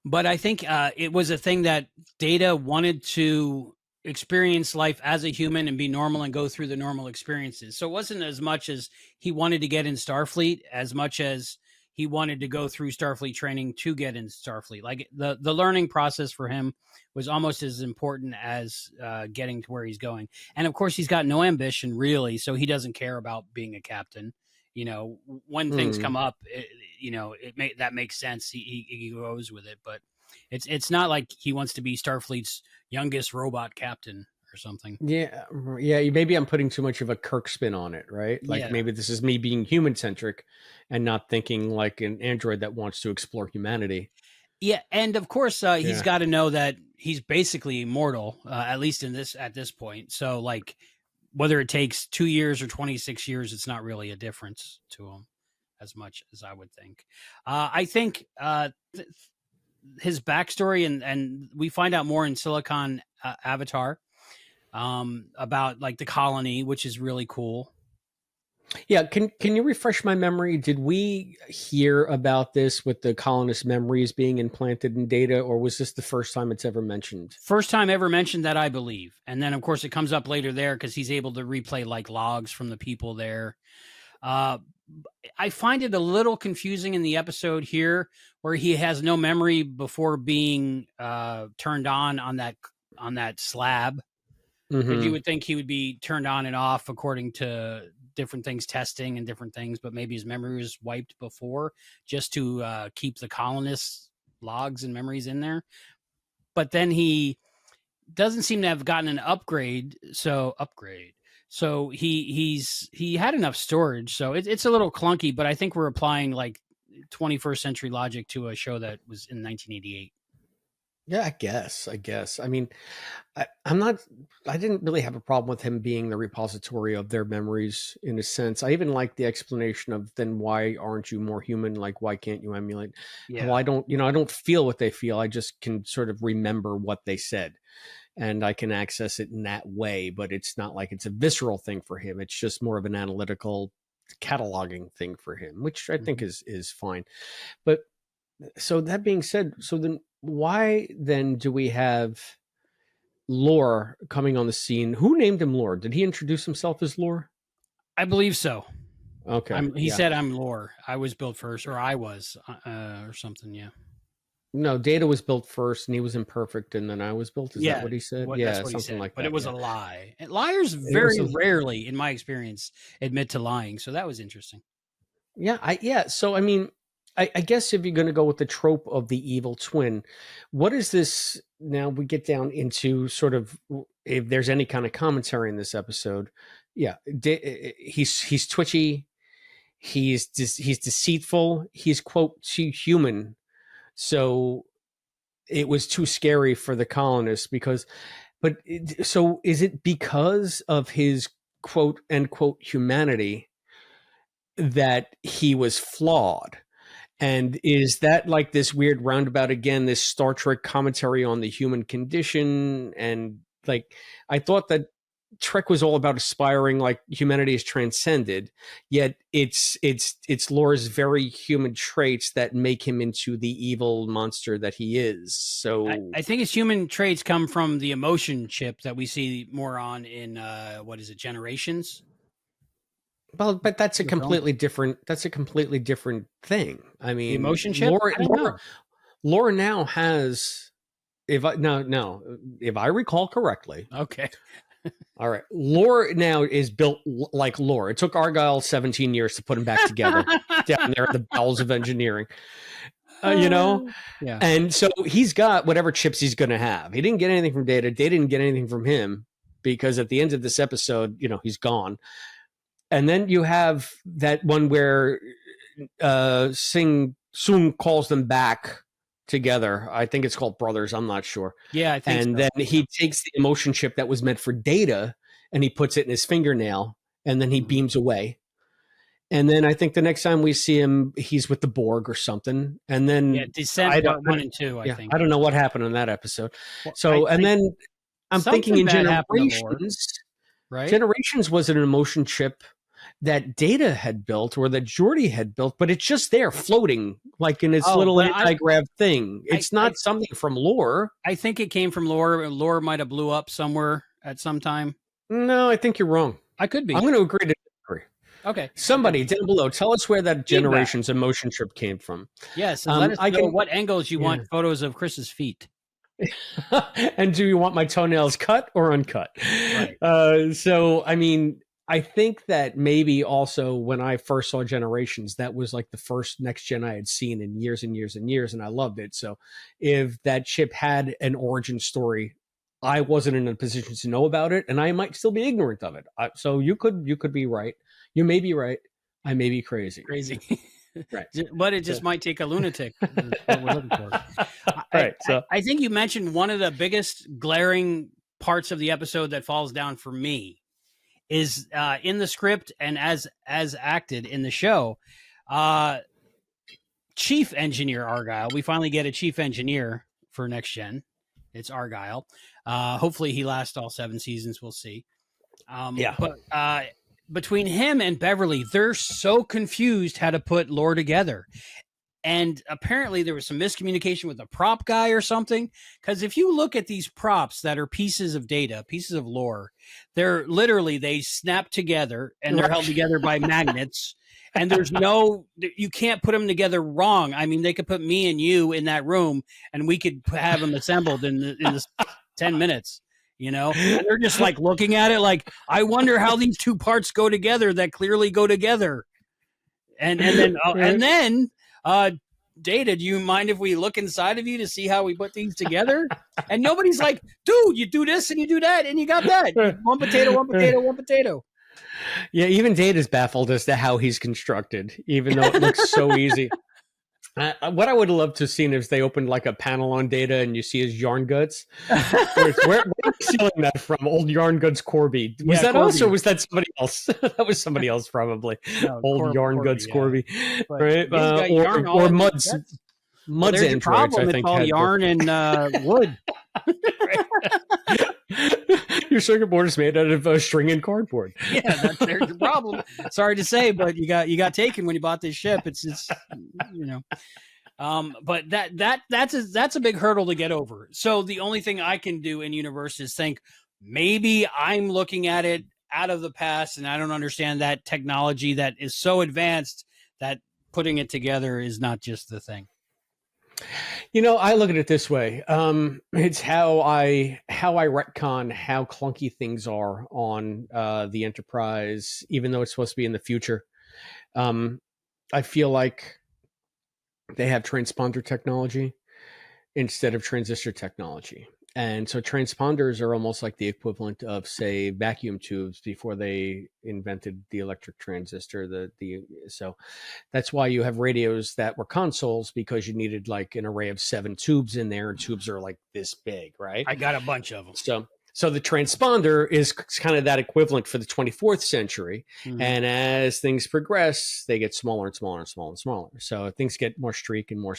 But I think it was a thing that Data wanted to experience life as a human and be normal and go through the normal experiences. So it wasn't as much as he wanted to get in Starfleet as much as he wanted to go through Starfleet training to get in Starfleet. Like the learning process for him was almost as important as getting to where he's going. And of course, he's got no ambition really, so he doesn't care about being a captain. When things come up, that makes sense. He goes with it, but it's not like he wants to be Starfleet's youngest robot captain or something. Yeah. Maybe I'm putting too much of a Kirk spin on it, right? Like maybe this is me being human centric and not thinking like an android that wants to explore humanity. Yeah, and of course he's got to know that he's basically immortal, at least at this point. So like, whether it takes 2 years or 26 years, it's not really a difference to him as much as I would think. I think his backstory and we find out more in Silicon Avatar about like the colony, which is really cool. Yeah, can you refresh my memory? Did we hear about this with the colonist memories being implanted in Data, or was this the first time it's ever mentioned? First time ever mentioned that, I believe. And then, of course, it comes up later there because he's able to replay like logs from the people there. I find it a little confusing in the episode here where he has no memory before being turned on that slab. Mm-hmm. You would think he would be turned on and off according to different things, testing and different things, but maybe his memory was wiped before just to keep the colonists' logs and memories in there. But then he doesn't seem to have gotten an upgrade. So he had enough storage. So it's a little clunky, but I think we're applying like 21st century logic to a show that was in 1988. Yeah, I guess. I mean, I didn't really have a problem with him being the repository of their memories in a sense. I even like the explanation of then why aren't you more human? Like, why can't you emulate? Yeah. Well, I don't feel what they feel. I just can sort of remember what they said and I can access it in that way, but it's not like it's a visceral thing for him. It's just more of an analytical cataloging thing for him, which I think is fine. But so that being said, so then why then do we have Lore coming on the scene? Who named him Lore? Did he introduce himself as Lore? I believe so. Okay. He said I'm lore. I was built first, or I was, or something. Yeah. No, Data was built first, and he was imperfect, and then I was built. Is that what he said? That's Yeah, what he something said. like But that. it was yeah. a lie. And liars It was very a- rarely, in my experience, admit to lying. So that was interesting. Yeah. So I mean, I guess if you're going to go with the trope of the evil twin, what is this? Now we get down into sort of if there's any kind of commentary in this episode. Yeah, he's twitchy. He's deceitful. He's quote too human. So it was too scary for the colonists so is it because of his quote unquote humanity that he was flawed? And is that like this weird roundabout again, this Star Trek commentary on the human condition? And like, I thought that Trek was all about aspiring, like humanity is transcended, yet it's Lore's very human traits that make him into the evil monster that he is. So I think his human traits come from the emotion chip that we see more on in what is it, Generations? well, but that's a The film? completely different. That's a completely different thing. I mean, The emotion chip. I don't know. Laura now has, if I recall correctly. Okay. All right, Laura now is built like Laura. It took Argyle 17 years to put him back together down there at the bowels of engineering. Yeah. And so he's got whatever chips he's going to have. He didn't get anything from Data. Data didn't get anything from him because at the end of this episode, he's gone. And then you have that one where Sing Soon calls them back together. I think it's called Brothers. I'm not sure. Yeah, I think. And then he takes the emotion chip that was meant for Data and he puts it in his fingernail and then he beams away. And then I think the next time we see him, he's with the Borg or something. And then Descent Part 1 and 2, I think. I don't know what happened in that episode. Well, then I'm thinking in Generations, right? Generations was an emotion chip that Data had built or that Geordi had built, but it's just there floating like in its little anti-grav thing. It's not something from Lore. I think it came from Lore. Lore might have blew up somewhere at some time. No, I think you're wrong. I could be. I'm going to agree to disagree. Okay. Somebody down below, tell us where that Generations emotion chip came from. Yes, and let us know what angles you want photos of Chris's feet. And do you want my toenails cut or uncut? Right. So, I mean, I think that maybe also when I first saw Generations, that was like the first Next Gen I had seen in years and years and years, and I loved it. So if that chip had an origin story, I wasn't in a position to know about it, and I might still be ignorant of it. So you could be right. You may be right. I may be crazy. Right. But it just might take a lunatic. Is what we're looking for. Right. I think you mentioned one of the biggest glaring parts of the episode that falls down for me is in the script and as acted in the show. Chief Engineer Argyle. We finally get a chief engineer for Next Gen. It's Argyle. Hopefully he lasts all 7 seasons. We'll see. But between him and Beverly, they're so confused how to put Lore together. And apparently there was some miscommunication with the prop guy or something. Because if you look at these props that are pieces of data, pieces of lore, they're literally, they snap together and they're held together by magnets. And there's you can't put them together wrong. I mean, they could put me and you in that room and we could have them assembled in this 10 minutes. And they're just like looking at it like, I wonder how these two parts go together that clearly go together. And then Data, do you mind if we look inside of you to see how we put these together? And nobody's like, dude, you do this and you do that and you got that. One potato, one potato, one potato. Yeah, even Data's baffled as to how he's constructed, even though it looks so easy. What I would love to have seen is they opened like a panel on Data and you see his yarn guts. Where are you stealing that from? Old yarn guts Corby. Was that Corby. Us or was that somebody else? That was somebody else probably. No, old yarn guts Corby. Right? Or Mud's. Mud's androids, I think. It's all yarn and wood. Your circuit board is made out of string and cardboard. Yeah, there's the problem. Sorry to say, but you got taken when you bought this ship. It's but that's a big hurdle to get over. So the only thing I can do in universe is think maybe I'm looking at it out of the past, and I don't understand that technology that is so advanced that putting it together is not just the thing. You know, I look at it this way. It's how I retcon how clunky things are on the Enterprise, even though it's supposed to be in the future. I feel like they have transponder technology instead of transistor technology. And so transponders are almost like the equivalent of, say, vacuum tubes before they invented the electric transistor. So that's why you have radios that were consoles, because you needed like an array of 7 tubes in there, and tubes are like this big, right? I got a bunch of them. So the transponder is kind of that equivalent for the 24th century. Mm-hmm. And as things progress, they get smaller and smaller and smaller and smaller. So things get more streak and more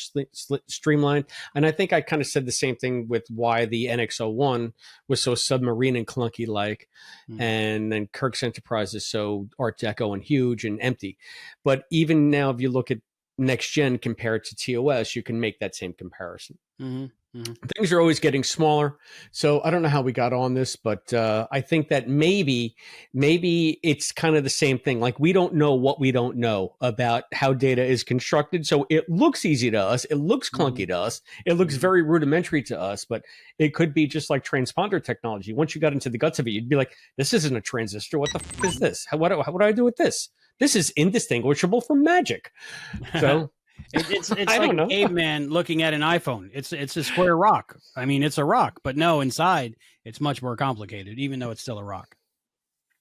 streamlined. And I think I kind of said the same thing with why the NX-01 was so submarine and clunky like. Mm-hmm. And then Kirk's Enterprise is so Art Deco and huge and empty. But even now, if you look at next gen compared to TOS, you can make that same comparison. Mm-hmm. Mm-hmm. Things are always getting smaller. So I don't know how we got on this, but I think that maybe it's kind of the same thing. Like, we don't know what we don't know about how data is constructed. So it looks easy to us. It looks clunky to us. It looks very rudimentary to us, but it could be just like transponder technology. Once you got into the guts of it, you'd be like, this isn't a transistor. What the fuck is this? What do I do with this? This is indistinguishable from magic. So... It's like a caveman looking at an iPhone. It's a square rock. I mean, it's a rock, but no, inside it's much more complicated, even though it's still a rock.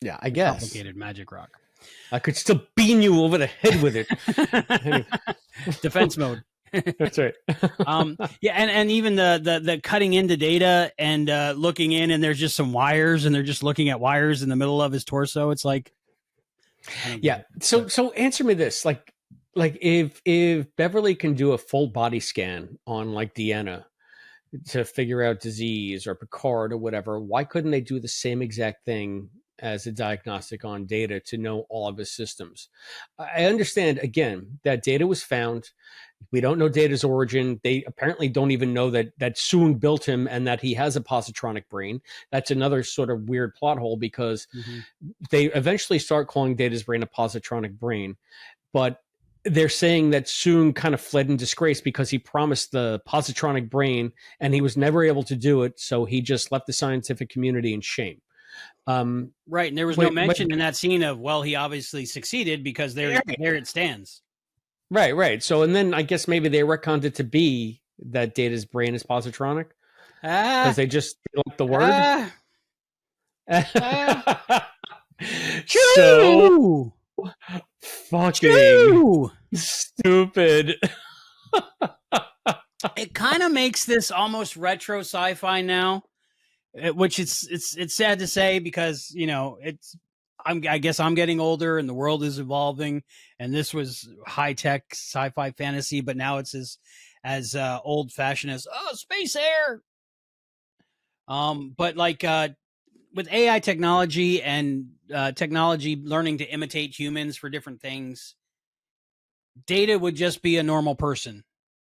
Yeah, I guess. Complicated magic rock. I could still beam you over the head with it. Defense mode. That's right. Yeah, and even the cutting into data and looking in, and there's just some wires, and they're just looking at wires in the middle of his torso. It's like, yeah. So answer me this, like if Beverly can do a full body scan on like Deanna to figure out disease, or Picard or whatever, why couldn't they do the same exact thing as a diagnostic on Data to know all of his systems? I understand, again, that Data was found. We don't know Data's origin. They apparently don't even know that Soong built him and that he has a positronic brain. That's another sort of weird plot hole, because they eventually start calling Data's brain a positronic brain, but they're saying that Soong kind of fled in disgrace because he promised the positronic brain and he was never able to do it. So he just left the scientific community in shame. Right. And there was no mention in that scene of, well, he obviously succeeded, because there it stands. Right. So, and then I guess maybe they retconned it to be that Data's brain is positronic, because they just like the word. So fucking stupid. It kind of makes this almost retro sci-fi now, which it's sad to say, because, you know, I guess I'm getting older and the world is evolving, and this was high-tech sci-fi fantasy, but now it's as old-fashioned as space air. But like with AI technology and technology learning to imitate humans for different things, Data would just be a normal person,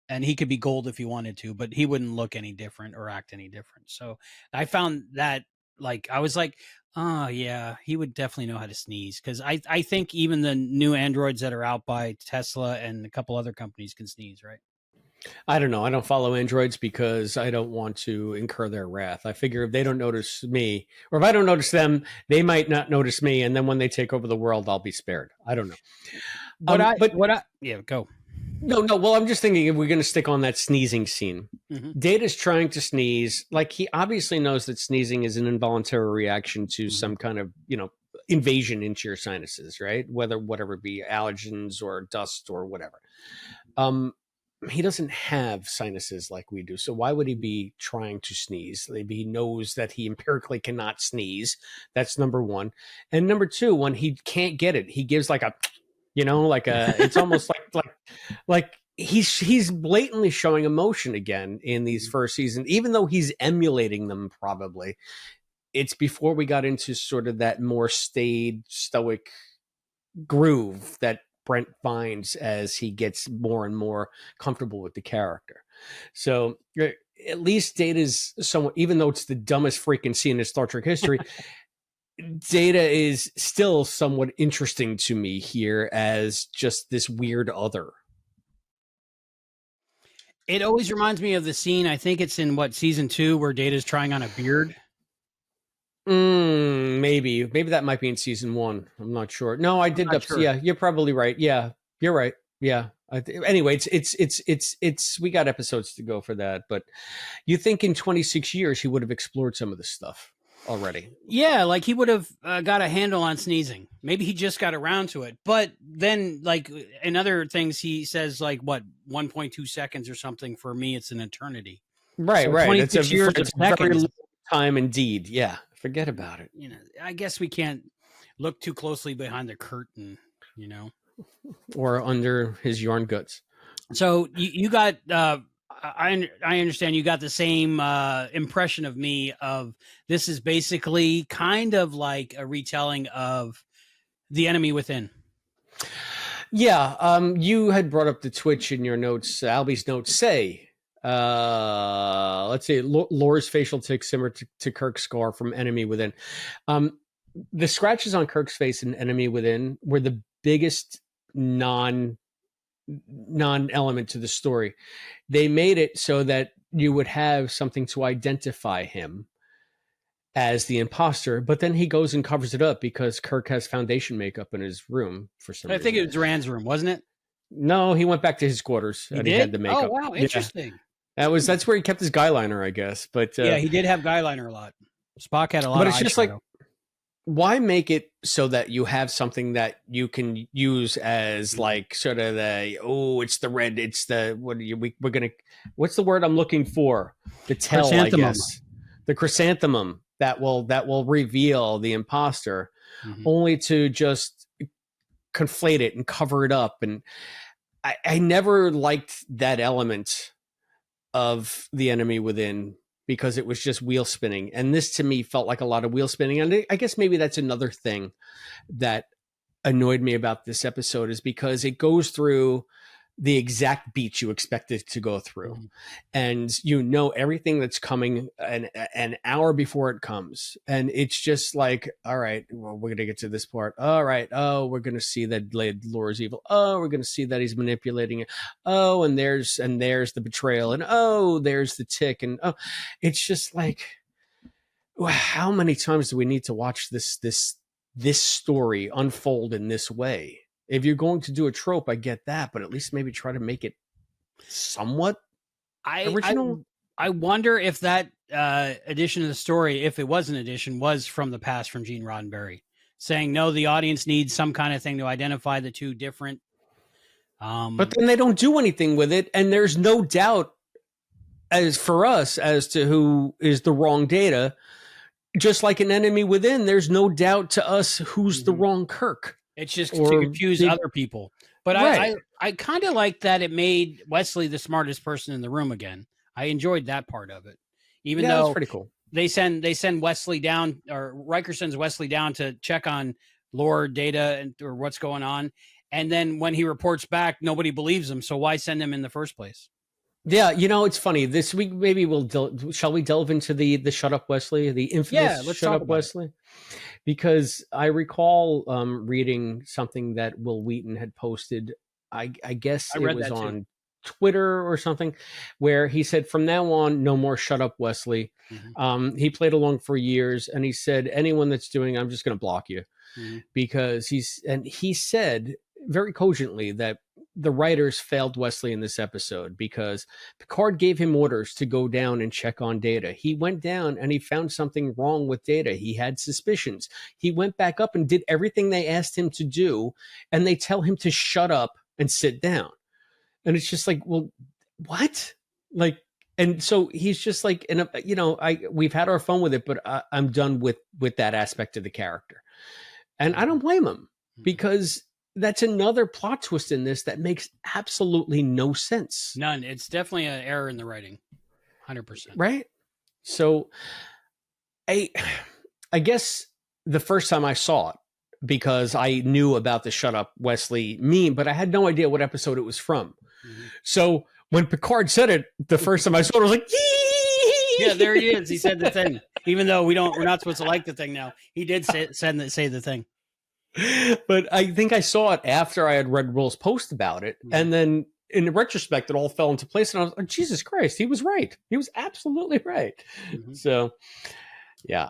and he could be gold if he wanted to, but he wouldn't look any different or act any different. So I found that, like, I was like, oh yeah, he would definitely know how to sneeze, because I think even the new androids that are out by Tesla and a couple other companies can sneeze, right? I don't know. I don't follow androids because I don't want to incur their wrath. I figure if they don't notice me, or if I don't notice them, they might not notice me, and then when they take over the world, I'll be spared. I don't know. Yeah, go. No. Well, I'm just thinking, if we're going to stick on that sneezing scene, Data's trying to sneeze. Like, he obviously knows that sneezing is an involuntary reaction to some kind of, invasion into your sinuses, right? Whatever it be, allergens or dust or whatever. He doesn't have sinuses like we do. So why would he be trying to sneeze? Maybe he knows that he empirically cannot sneeze. That's number one. And number two, when he can't get it, he gives like a, it's almost like he's blatantly showing emotion again in these first seasons, even though he's emulating them. Probably it's before we got into sort of that more staid, stoic groove that Brent finds as he gets more and more comfortable with the character. So at least Data's somewhat, even though it's the dumbest freaking scene in Star Trek history, Data is still somewhat interesting to me here as just this weird other. It always reminds me of the scene. I think it's in season 2 where Data's trying on a beard. Maybe that might be in season 1. I'm not sure. No, I did. Sure. Yeah, you're probably right. Yeah, you're right. Yeah. Anyway, it's we got episodes to go for that, but you think in 26 years he would have explored some of this stuff already? Yeah, like he would have got a handle on sneezing. Maybe he just got around to it. But then, like in other things, he says like 1.2 seconds or something. For me, it's an eternity. Right, so right. 26 years of seconds. Very long time indeed. Yeah, forget about it. You know, I guess we can't look too closely behind the curtain. You know, or under his yarn guts. So you got. I understand you got the same impression of me of this is basically kind of like a retelling of The Enemy Within. Yeah, you had brought up the Twitch in your notes. Albie's notes say, let's see, Lore's facial tick similar to Kirk's scar from Enemy Within. The scratches on Kirk's face in Enemy Within were the biggest non-element to the story. They made it so that you would have something to identify him as the imposter, but then he goes and covers it up because Kirk has foundation makeup in his room for some reason. I think it was Duran's room, wasn't it? No, he went back to his quarters and he had the makeup. Oh, wow, interesting. Yeah. That's where he kept his guy liner, I guess. But yeah, he did have guy liner a lot. Spock had a lot. But it's just like, why make it so that you have something that you can use as like sort of it's the red, it's the what's the word I'm looking for? The tell, I guess. The chrysanthemum that will reveal the imposter, only to just conflate it and cover it up. And I never liked that element of The Enemy Within, because it was just wheel spinning. And this to me felt like a lot of wheel spinning. And I guess maybe that's another thing that annoyed me about this episode, is because it goes through the exact beats you expect it to go through. And you know everything that's coming an hour before it comes. And it's just like, all right, well, we're going to get to this part. All right. Oh, we're going to see that Lore's evil. Oh, we're going to see that he's manipulating it. Oh, and there's the betrayal. And oh, there's the tick. And oh, it's just like, how many times do we need to watch this story unfold in this way? If you're going to do a trope, I get that, but at least maybe try to make it somewhat original. I wonder if that edition of the story, if it was an edition, was from the past from Gene Roddenberry, saying, no, the audience needs some kind of thing to identify the two different. But then they don't do anything with it, and there's no doubt as for us as to who is the wrong Data. Just like an Enemy Within, there's no doubt to us who's the wrong Kirk. It's just to confuse other people. But right. I kind of like that it made Wesley the smartest person in the room again. I enjoyed that part of it. Even though that's pretty cool. They send Wesley down, or Riker sends Wesley down to check on Lore, Data, or what's going on. And then when he reports back, nobody believes him. So why send him in the first place? Yeah, it's funny. This week, maybe shall we delve into the Shut Up Wesley, the infamous Shut Up Wesley? Because I recall reading something that Will Wheaton had posted. I guess it was on Twitter or something, where he said, from now on, no more Shut Up Wesley. He played along for years, and he said, anyone that's doing, I'm just going to block you. Because he said very cogently that the writers failed Wesley in this episode because Picard gave him orders to go down and check on Data. He went down and he found something wrong with Data. He had suspicions. He went back up and did everything they asked him to do, and they tell him to shut up and sit down. And it's just like, well, what? Like, and so he's just like, we've had our fun with it, but I'm done with that aspect of the character. And I don't blame him, because that's another plot twist in this that makes absolutely no sense. None. It's definitely an error in the writing. 100%. Right? So I guess the first time I saw it, because I knew about the Shut Up Wesley meme, but I had no idea what episode it was from. So when Picard said it the first time I saw it, I was like, yeah, there he is. He said the thing. Even though we're not supposed to like the thing now. He did say the thing. But I think I saw it after I had read Will's post about it. Mm-hmm. And then in retrospect, it all fell into place. And I was like, Jesus Christ, he was right. He was absolutely right. Mm-hmm. So, yeah.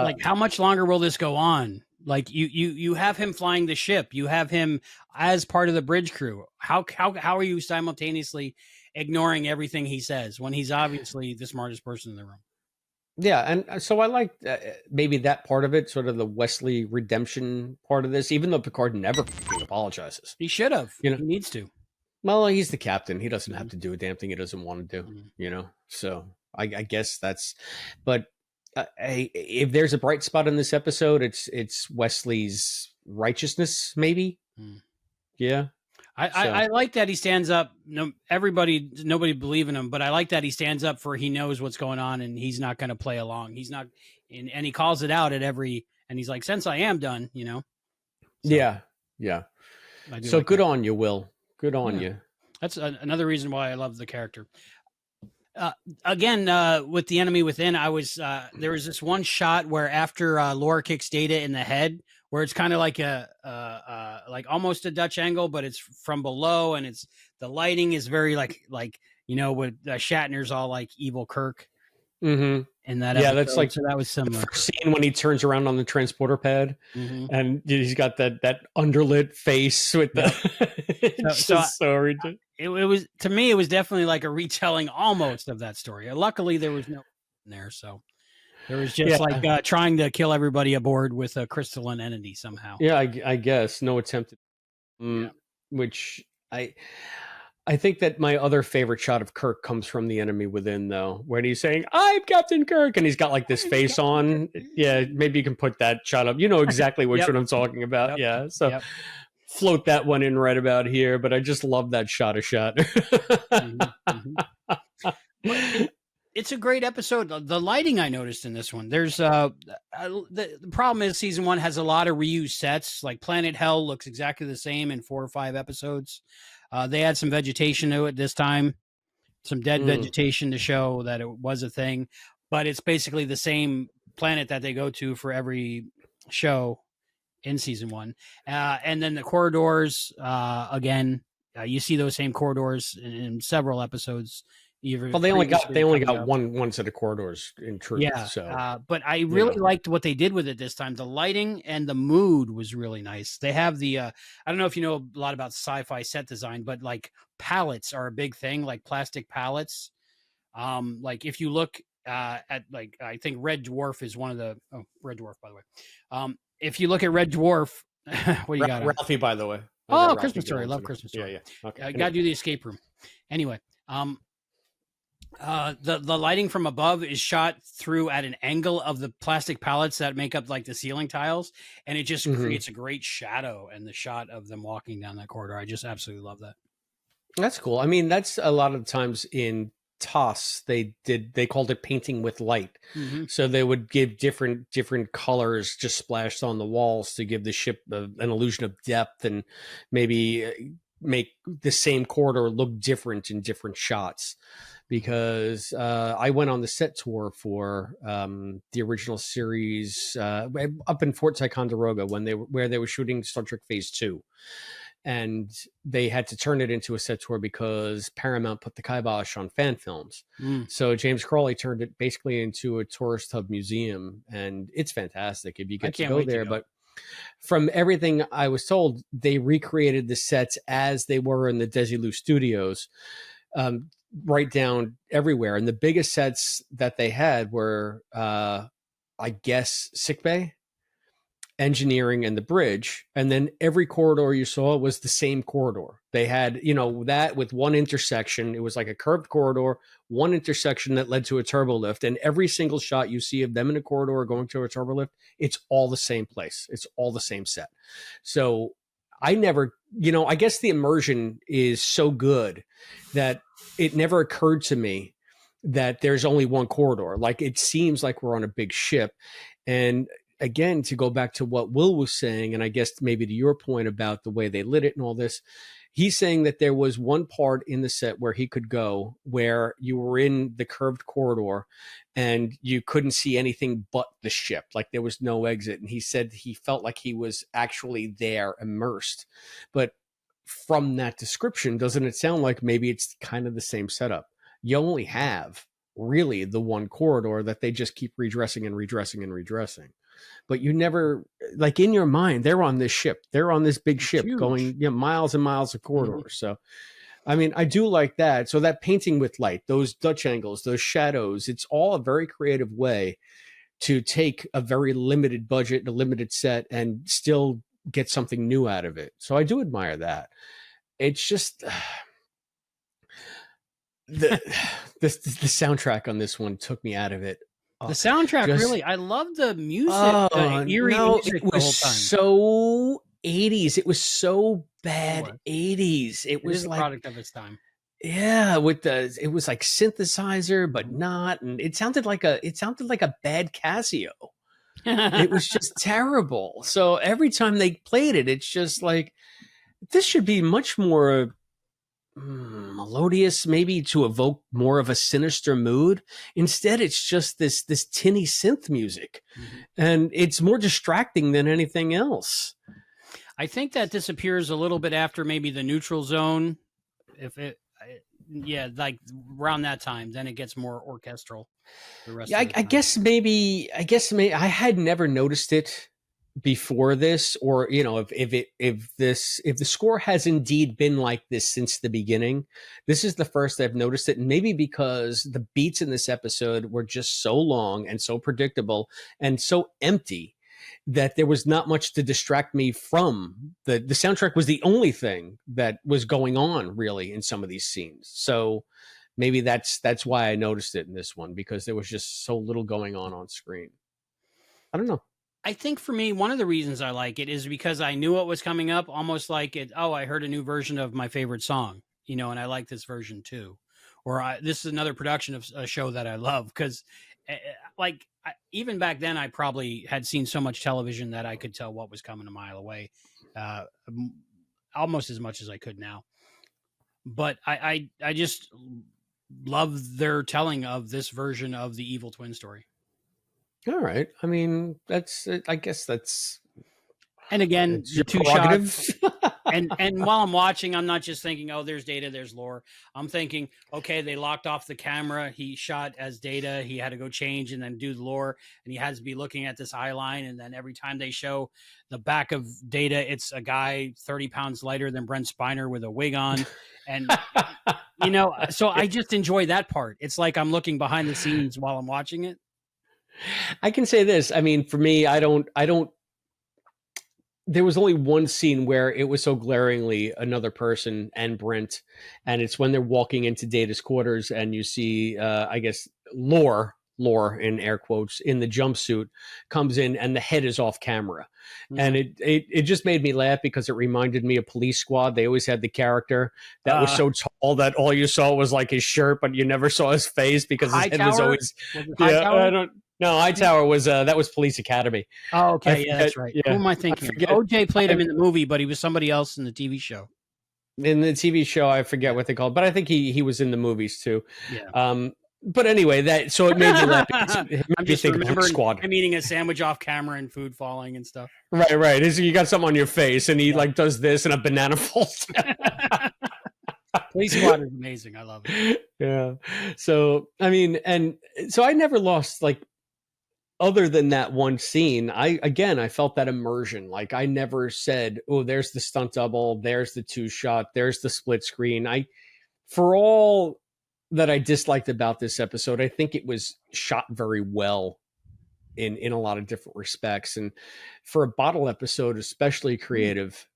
Like, how much longer will this go on? Like, you have him flying the ship. You have him as part of the bridge crew. How are you simultaneously ignoring everything he says when he's obviously the smartest person in the room? Yeah, and so I like maybe that part of it, sort of the Wesley redemption part of this, even though Picard never apologizes. He should have. You know, he needs to. Well, he's the captain. He doesn't have to do a damn thing he doesn't want to do. You know, so I guess that's. But if there's a bright spot in this episode, it's Wesley's righteousness, maybe. Yeah. I like that he stands up. Nobody believe in him, but I like that he stands up for he knows what's going on and he's not going to play along. He's not, and he calls it out at every, and he's like, since I am done, you know? So, yeah. So like good on you, Will. Good on you. That's another reason why I love the character. Again, with the enemy within, I was there was this one shot where after Laura kicks Data in the head, where it's kind of like like almost a Dutch angle, but it's from below, and it's the lighting is very like you know, with Shatner's all like evil Kirk. Mm-hmm. And that that's like so that was similar. The first scene when he turns around on the transporter pad, and he's got that underlit face with the. It was, to me, it was definitely like a retelling almost of that story. Luckily, there was no in there, so there was just like trying to kill everybody aboard with a crystalline entity somehow. Yeah, I guess no attempt. Which I think that my other favorite shot of Kirk comes from the enemy within, though, when he's saying, I'm Captain Kirk, and he's got like this face on. Yeah, maybe you can put that shot up. You know exactly which one I'm talking about. Yeah, so float that one in right about here, but I just love that shot of Shatner. It's a great episode. The lighting I noticed in this one, there's the problem is season 1 has a lot of reused sets. Like Planet Hell looks exactly the same in 4 or 5 episodes. They had some vegetation to it this time, some dead vegetation to show that it was a thing, but it's basically the same planet that they go to for every show in season 1. And then the corridors, again, you see those same corridors in several episodes. Well, they only got one set of corridors in truth. Yeah. So, but I really liked what they did with it this time. The lighting and the mood was really nice. They have the I don't know if you know a lot about sci-fi set design, but like palettes are a big thing, like plastic palettes. Like if you look at like I think Red Dwarf is one of the Red Dwarf, by the way. If you look at Red Dwarf, what do you got? Ralphie, by the way. Christmas Story. I love Christmas Story. Yeah. Okay. I got to do the escape room. Anyway, the lighting from above is shot through at an angle of the plastic pallets that make up like the ceiling tiles, and it just creates a great shadow and the shot of them walking down that corridor. I just absolutely love that. That's cool. I mean, that's a lot of the times in TOS they called it painting with light. So they would give different colors just splashed on the walls to give the ship an illusion of depth and maybe make the same corridor look different in different shots. Because I went on the set tour for the original series up in Fort Ticonderoga where they were shooting Star Trek Phase 2. And they had to turn it into a set tour because Paramount put the kibosh on fan films. So James Crawley turned it basically into a tourist hub museum. And it's fantastic if you get to go there. But from everything I was told, they recreated the sets as they were in the Desilu studios. Right down everywhere. And the biggest sets that they had were, I guess, sickbay, engineering, and the bridge. And then every corridor you saw was the same corridor. They had, that with one intersection. It was like a curved corridor, one intersection that led to a turbo lift. And every single shot you see of them in a corridor going to a turbo lift, it's all the same place. It's all the same set. So I never, I guess the immersion is so good that it never occurred to me that there's only one corridor. Like it seems like we're on a big ship. And again, to go back to what Will was saying, and I guess maybe to your point about the way they lit it and all this, he's saying that there was one part in the set where he could go where you were in the curved corridor and you couldn't see anything but the ship. Like there was no exit. And he said he felt like he was actually there immersed. But from that description, doesn't it sound like maybe it's kind of the same setup? You only have really the one corridor that they just keep redressing and redressing and redressing. But you never, like in your mind, they're on this ship. They're on this big ship going miles and miles of corridors. So, I mean, I do like that. So that painting with light, those Dutch angles, those shadows, it's all a very creative way to take a very limited budget, a limited set, and still get something new out of it. So I do admire that. It's just the soundtrack on this one took me out of it. The soundtrack really, I love the music, eerie music it was the whole time. So 80s. It was so bad 80s. It was like a product of its time. Yeah, it was like synthesizer, but not, and it sounded like a bad Casio. It was just terrible. So every time they played it, it's just like, this should be much more melodious, maybe to evoke more of a sinister mood. Instead, it's just this tinny synth music, and it's more distracting than anything else. I think that disappears a little bit after maybe the neutral zone. Like around that time, then it gets more orchestral. I guess maybe I had never noticed it before this, or if the score has indeed been like this since the beginning, this is the first I've noticed it. And maybe because the beats in this episode were just so long and so predictable and so empty that there was not much to distract me from the soundtrack. Was the only thing that was going on really in some of these scenes. So maybe that's why I noticed it in this one, because there was just so little going on screen. I don't know. I think for me, one of the reasons I like it is because I knew what was coming up, almost like it. Oh, I heard a new version of my favorite song, and I like this version too. Or this is another production of a show that I love, because even back then, I probably had seen so much television that I could tell what was coming a mile away, almost as much as I could now. But I just love their telling of this version of the Evil Twin story. All right. I mean, I guess that's. And again, the two shots. and while I'm watching, I'm not just thinking, oh, there's Data, there's Lore. I'm thinking, okay, they locked off the camera. He shot as Data. He had to go change and then do the Lore. And he has to be looking at this eye line. And then every time they show the back of Data, it's a guy 30 pounds lighter than Brent Spiner with a wig on. And, so I just enjoy that part. It's like I'm looking behind the scenes while I'm watching it. I can say this. I mean, for me, I don't. There was only one scene where it was so glaringly another person and Brent, and it's when they're walking into Data's quarters and you see, I guess, Lore in air quotes, in the jumpsuit comes in and the head is off camera. And it just made me laugh because it reminded me of Police Squad. They always had the character that was so tall that all you saw was like his shirt, but you never saw his face because his head was always. No, Hightower was that was Police Academy. Oh, okay, that's right. Yeah. Who am I thinking? OJ played him in the movie, but he was somebody else in the TV show. In the TV show, I forget what they called, but I think he was in the movies too. Yeah. But anyway, it made me laugh. I'm just remembering him eating a sandwich off camera and food falling and stuff. Right. You got something on your face, and he does this, and a banana falls down. Police Squad is amazing. I love it. Yeah. So I mean, and so I never lost other than that one scene, I felt that immersion. Like I never said, oh, there's the stunt double, there's the two shot, there's the split screen. For all that I disliked about this episode, I think it was shot very well in a lot of different respects. And for a bottle episode, especially creative,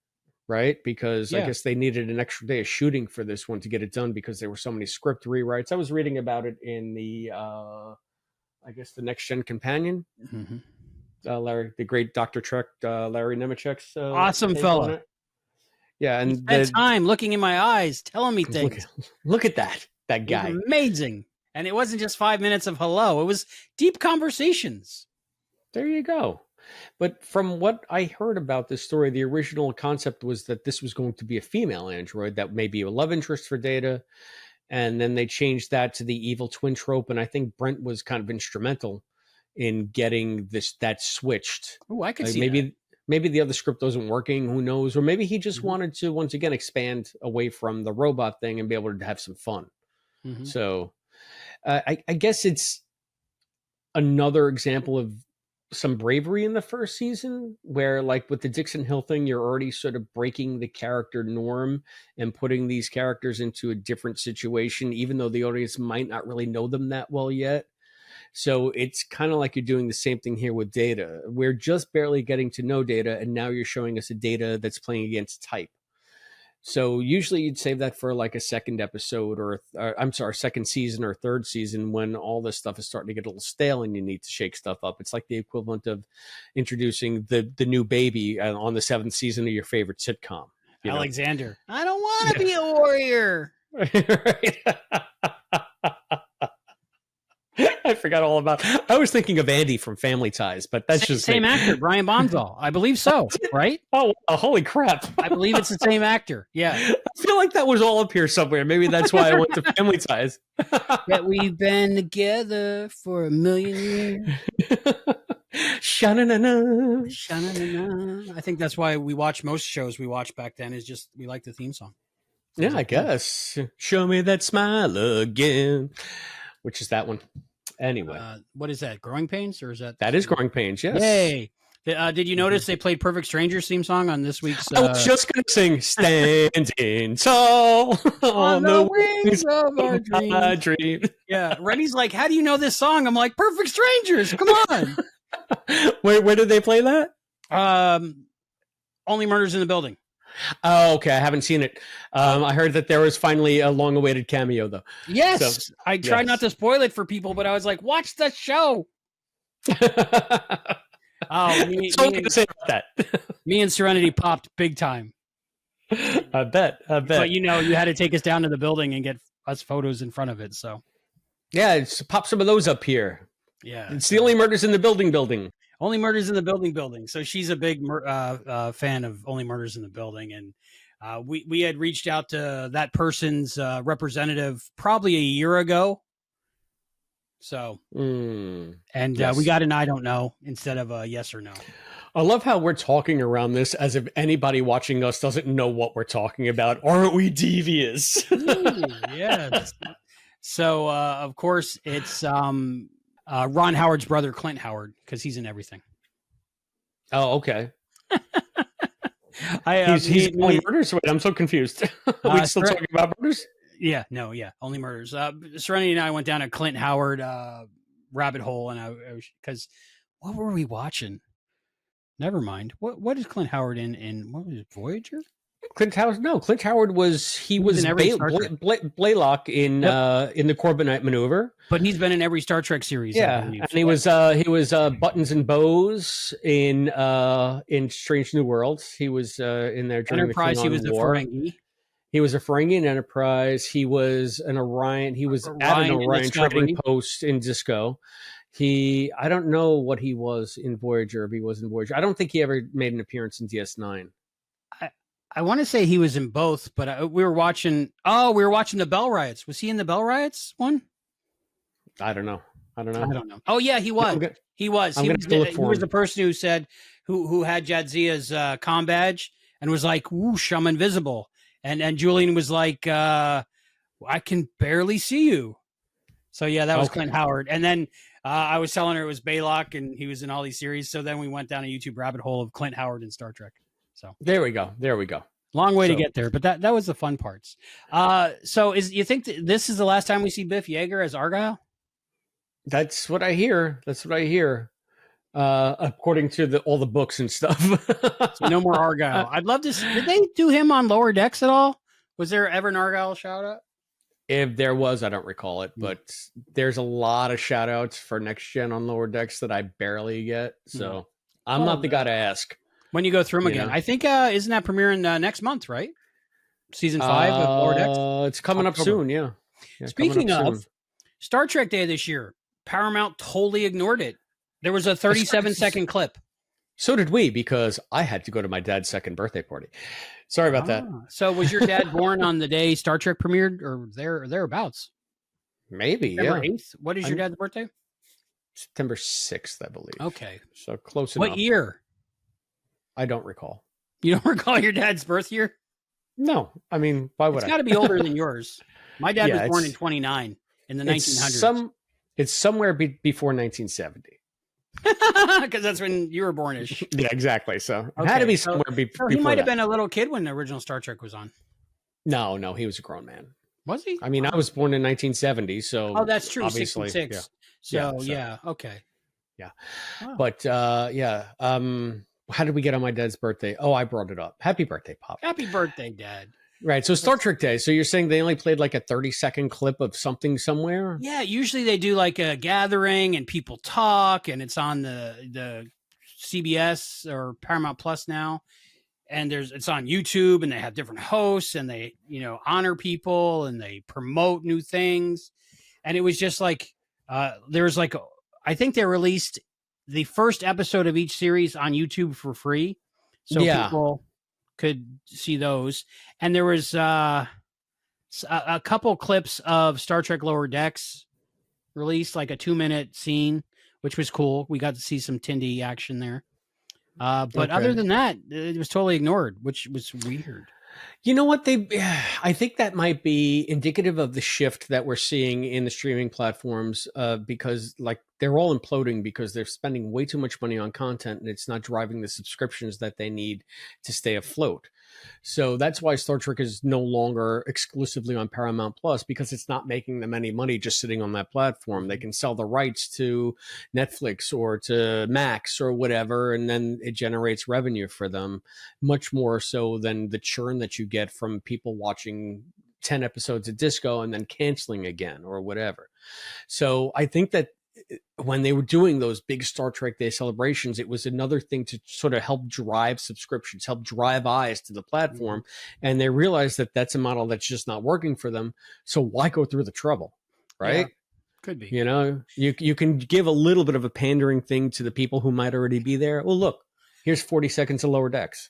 right? Because I guess they needed an extra day of shooting for this one to get it done because there were so many script rewrites. I was reading about it in the I guess the Next Gen Companion. Larry, the great Dr. Trek, Larry Nemechek's awesome fella. Yeah, and that time looking in my eyes, telling me things. Look at that guy, amazing. And it wasn't just 5 minutes of hello; it was deep conversations. There you go. But from what I heard about this story, the original concept was that this was going to be a female android that may be a love interest for Data, and then they changed that to the evil twin trope. And I think Brent was kind of instrumental in getting that switched. Oh, I could Like see that. maybe the other script wasn't working. Who knows? Or maybe he just wanted to once again expand away from the robot thing and be able to have some fun. So I guess it's another example of some bravery in the first season where, like with the Dixon Hill thing, you're already sort of breaking the character norm and putting these characters into a different situation, even though the audience might not really know them that well yet. So it's kind of like you're doing the same thing here with Data. We're just barely getting to know Data, and now you're showing us a Data that's playing against type. So usually you'd save that for like a second episode or I'm sorry, second season or third season when all this stuff is starting to get a little stale and you need to shake stuff up. It's like the equivalent of introducing the new baby on the seventh season of your favorite sitcom. Alexander, I don't want to be a warrior. Right. I forgot all about. I was thinking of Andy from Family Ties, but that's just same actor, Brian Bonzall. I believe so, right? Oh, holy crap! I believe it's the same actor. Yeah, I feel like that was all up here somewhere. Maybe that's why I went to Family Ties. That we've been together for a million years. Sha-na-na-na. Sha-na-na-na. I think that's why we watch most shows we watched back then. Is just we like the theme song. Yeah, I guess. Show me that smile again. Which is that one? Anyway, what is that? Growing Pains, or is that? That is Growing Pains. Yes. Yay! Did you notice they played Perfect Strangers theme song on this week's? I was just gonna sing "Standing Tall on the wings of our dream." Yeah, Rennie's like, "How do you know this song?" I'm like, "Perfect Strangers, come on." Where did they play that? Only Murders in the Building. Oh, okay. I haven't seen it. I heard that there was finally a long-awaited cameo, though. Yes, so, I tried not to spoil it for people, but I was like, "Watch the show." Say about that. Me and Serenity popped big time. I bet. But you had to take us down to the building and get us photos in front of it. So yeah, pop some of those up here. Yeah, it's the Only Murders in the Building. Only Murders in the Building. So she's a big fan of Only Murders in the Building, and we had reached out to that person's representative probably a year ago. So, yes. We got an I don't know instead of a yes or no. I love how we're talking around this as if anybody watching us doesn't know what we're talking about. Aren't we devious? Yes. So, of course, it's Ron Howard's brother, Clint Howard, because he's in everything. Oh, okay. He's Only Murders? Wait, I'm so confused. Are we still talking about murders? Yeah, no, yeah, Only Murders. Serenity and I went down a Clint Howard rabbit hole, and I because what were we watching? Never mind. What is Clint Howard in what was it, Voyager? Clint Howard was Blaylock in the Corbinite Maneuver. But he's been in every Star Trek series. Yeah, and he was Buttons and Bows in Strange New Worlds. He was in there during Enterprise. The Klingon he was War. a Ferengi. He was a Ferengi in Enterprise. He was an Orion. He was at an Orion trading post in Disco. I don't know what he was in Voyager. If he was in Voyager, I don't think he ever made an appearance in DS9. I want to say he was in both, but we were watching the Bell Riots. Was he in the Bell Riots one? I don't know. Oh yeah, he was. He was the person who said who had Jadzia's comm badge and was like, "Whoosh, I'm invisible." And Julian was like, "I can barely see you." So yeah, that was Clint Howard. And then I was telling her it was Baylock, and he was in all these series. So then we went down a YouTube rabbit hole of Clint Howard and Star Trek. So there we go. Long way to get there, but that was the fun parts. So you think this is the last time we see Biff Yeager as Argyle? That's what I hear. According to all the books and stuff. So no more Argyle. I'd love to see. Did they do him on Lower Decks at all? Was there ever an Argyle shout out? If there was, I don't recall it, but there's a lot of shout outs for Next Gen on Lower Decks that I barely get. So I'm not the guy to ask. When you go through them again, I think isn't that premiering next month, right? Season 5 of Lower Decks. It's coming up soon. Yeah. Speaking of Star Trek Day this year, Paramount totally ignored it. There was a 37-second clip So did we, because I had to go to my dad's second birthday party. Sorry about that. So was your dad born on the day Star Trek premiered, or thereabouts? Maybe, September yeah. 8th? What is your dad's birthday? September 6th, I believe. Okay. So close enough. What year? I don't recall. You don't recall your dad's birth year? No. I mean, why would It's I? got to be older than yours. My dad was born in 29 in the 1900s. It's somewhere before 1970. Because that's when you were bornish. Yeah, exactly. So it had to be somewhere before. He might have been a little kid when the original Star Trek was on. No, he was a grown man. Was he? I mean, I was born in 1970, so that's true. Obviously, 66. Yeah. Okay. Yeah. Wow. But how did we get on my dad's birthday? Oh, I brought it up. Happy birthday, Pop. Happy birthday, Dad. Right. So Star Trek Day. So you're saying they only played like a 30-second clip of something somewhere? Yeah, usually they do like a gathering and people talk, and it's on the CBS or Paramount Plus now. And it's on YouTube, and they have different hosts, and they, honor people, and they promote new things. And it was just like there's like, I think they released the first episode of each series on YouTube for free, so people could see those. And there was a couple clips of Star Trek Lower Decks released, like a 2-minute scene, which was cool. We got to see some Tindy action there. But other than that, it was totally ignored, which was weird. You know what? I think that might be indicative of the shift that we're seeing in the streaming platforms, because like they're all imploding because they're spending way too much money on content, and it's not driving the subscriptions that they need to stay afloat. So that's why Star Trek is no longer exclusively on Paramount Plus, because it's not making them any money just sitting on that platform. They can sell the rights to Netflix or to Max or whatever, and then it generates revenue for them, much more so than the churn that you get from people watching 10 episodes of Disco and then canceling again or whatever. So I think that when they were doing those big Star Trek Day celebrations, it was another thing to sort of help drive subscriptions, help drive eyes to the platform. And they realized that that's a model that's just not working for them. So why go through the trouble? Right. Yeah, could be. You can give a little bit of a pandering thing to the people who might already be there. Well, look, here's 40 seconds of Lower Decks.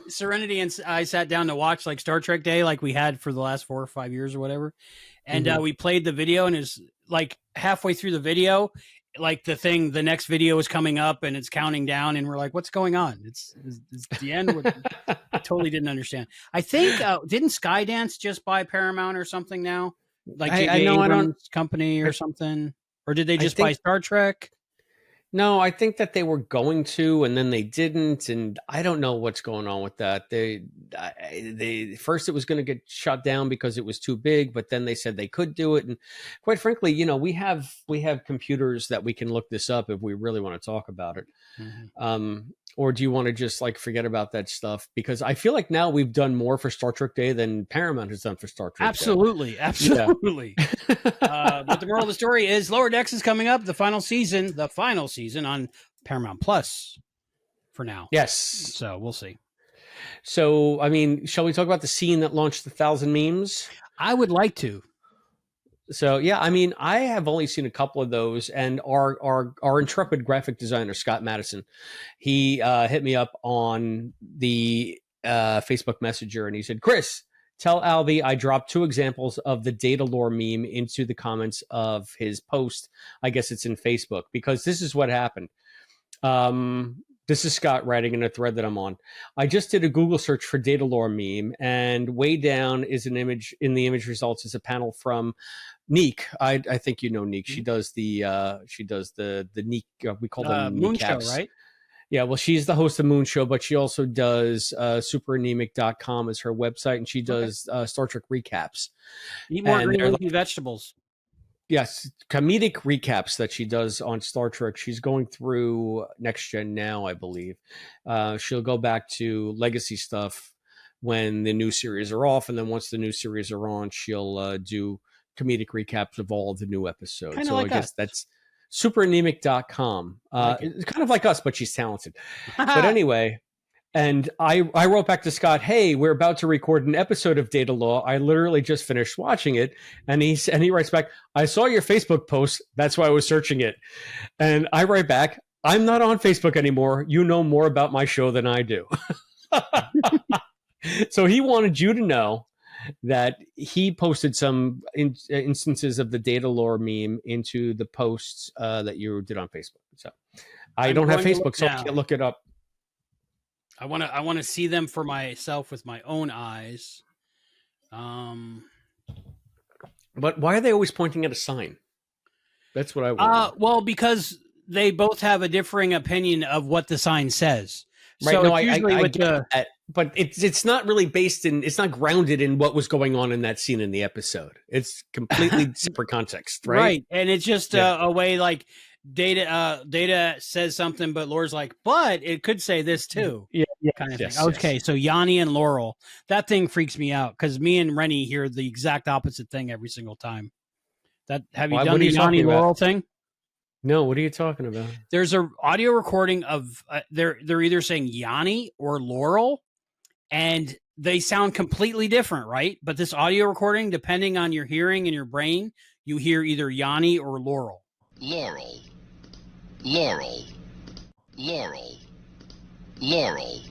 Serenity and I sat down to watch like Star Trek Day, like we had for the last 4 or 5 years or whatever. And we played the video, and it's like halfway through the video, like the next video is coming up and it's counting down, and we're like, what's going on? It's the end. I totally didn't understand. I think, didn't Skydance just buy Paramount or something now? Like I know Abrams company or something, or did they just buy Star Trek? No, I think that they were going to, and then they didn't, and I don't know what's going on with that. They first it was going to get shut down because it was too big, but then they said they could do it. And quite frankly, we have computers that we can look this up if we really want to talk about it. Or do you want to just like forget about that stuff? Because I feel like now we've done more for Star Trek Day than Paramount has done for Star Trek Day. Absolutely. But the moral of the story is Lower Decks is coming up, the final season on Paramount Plus for now. Yes. So we'll see. So, I mean, shall we talk about the scene that launched 1,000 memes? I would like to. So, yeah, I mean, I have only seen a couple of those, and our intrepid graphic designer, Scott Madison, he hit me up on the Facebook Messenger, and he said, Chris, tell Albie I dropped 2 examples of the Datalore meme into the comments of his post. I guess it's in Facebook, because this is what happened. This is Scott writing in a thread that I'm on. I just did a Google search for Datalore meme, and way down is an image. In the image results is a panel from Neek. I think you know Neek. She does the Neek. We call them Moon kneecaps. Show, right? Yeah, well, she's the host of Moon Show, but she also does superanemic.com as her website, and she does Star Trek recaps. Eat more green leafy vegetables. Yes, comedic recaps that she does on Star Trek. She's going through Next Gen now, I believe. She'll go back to legacy stuff when the new series are off, and then once the new series are on, she'll do comedic recaps of all of the new episodes. Kinda so like I guess that's superanemic.com. It's kind of like us, but she's talented. But anyway, and I wrote back to Scott, hey, we're about to record an episode of Datalore. I literally just finished watching it. And he writes back, I saw your Facebook post. That's why I was searching it. And I write back, I'm not on Facebook anymore. You know more about my show than I do. So he wanted you to know that he posted some instances of the Datalore meme into the posts that you did on Facebook. So I don't have Facebook, so I can't look it up. I want to see them for myself with my own eyes. But why are they always pointing at a sign? That's what I want. Well, because they both have a differing opinion of what the sign says. Right. So No, it's usually I with get that, but it's not really based in, it's not grounded in what was going on in that scene in the episode. It's completely separate context, right? Right. And it's just a way like Data says something, but Lore's like, but it could say this too. Yeah. Kind of thing. Okay. So Yanni and Laurel, that thing freaks me out because me and Rennie hear the exact opposite thing every single time. Have you done the Yanni Laurel thing? No, what are you talking about? There's a audio recording of they're either saying Yanni or Laurel, and they sound completely different, right? But this audio recording, depending on your hearing and your brain, you hear either Yanni or Laurel. Laurel, Laurel, Laurel, Laurel.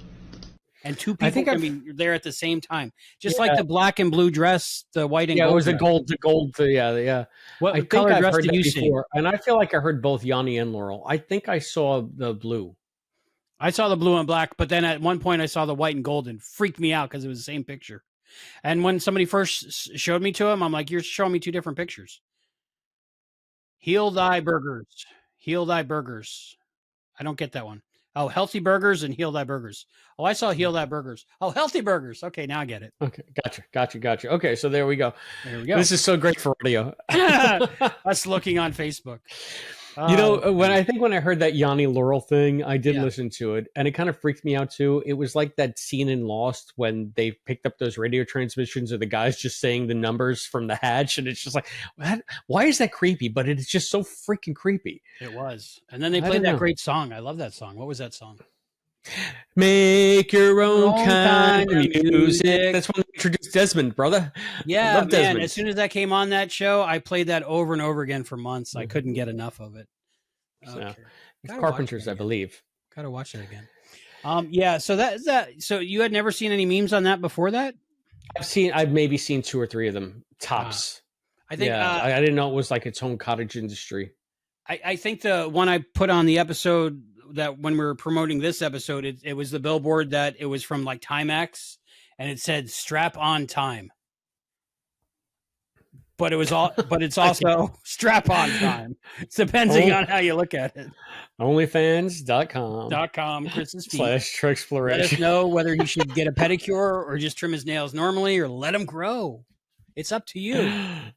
And two people can be there at the same time, just like the black and blue dress, the white and gold. Yeah, it was the gold. Yeah. What color dress did you see? And I feel like I heard both Yanni and Laurel. I think I saw the blue. I saw the blue and black, but then at one point I saw the white and gold and freaked me out because it was the same picture. And when somebody first showed me to him, I'm like, you're showing me two different pictures. Heal Thy Burgers. Heal Thy Burgers. I don't get that one. Oh, Healthy Burgers and Heal Thy Burgers. Oh, I saw Heal Thy Burgers. Oh, Healthy Burgers. Okay, now I get it. Okay, gotcha. Okay, so there we go. This is so great for audio. Us looking on Facebook. When I heard that Yanni Laurel thing, I did listen to it, and it kind of freaked me out too. It was like that scene in Lost when they picked up those radio transmissions of the guys just saying the numbers from the hatch, and it's just like, why is that creepy? But it's just so freaking creepy. It was. And then they played that great song. I love that song. What was that song? Make your own kind of music. That's when they introduced Desmond, brother. Yeah, man. Desmond. As soon as that came on that show, I played that over and over again for months. I couldn't get enough of it. Okay. Carpenters, I believe. Gotta watch it again. So you had never seen any memes on that before that? I've maybe seen 2 or 3 of them tops. I think. I didn't know it was like its own cottage industry. I think the one I put on the episode that when we were promoting this episode, it was the billboard that it was from like Timex, and it said "Strap on Time." But it's also strap on time. It's depending on how you look at it. Onlyfans.com. Chris's feet. /Treksplorers. Let us know whether he should get a pedicure or just trim his nails normally or let them grow. It's up to you.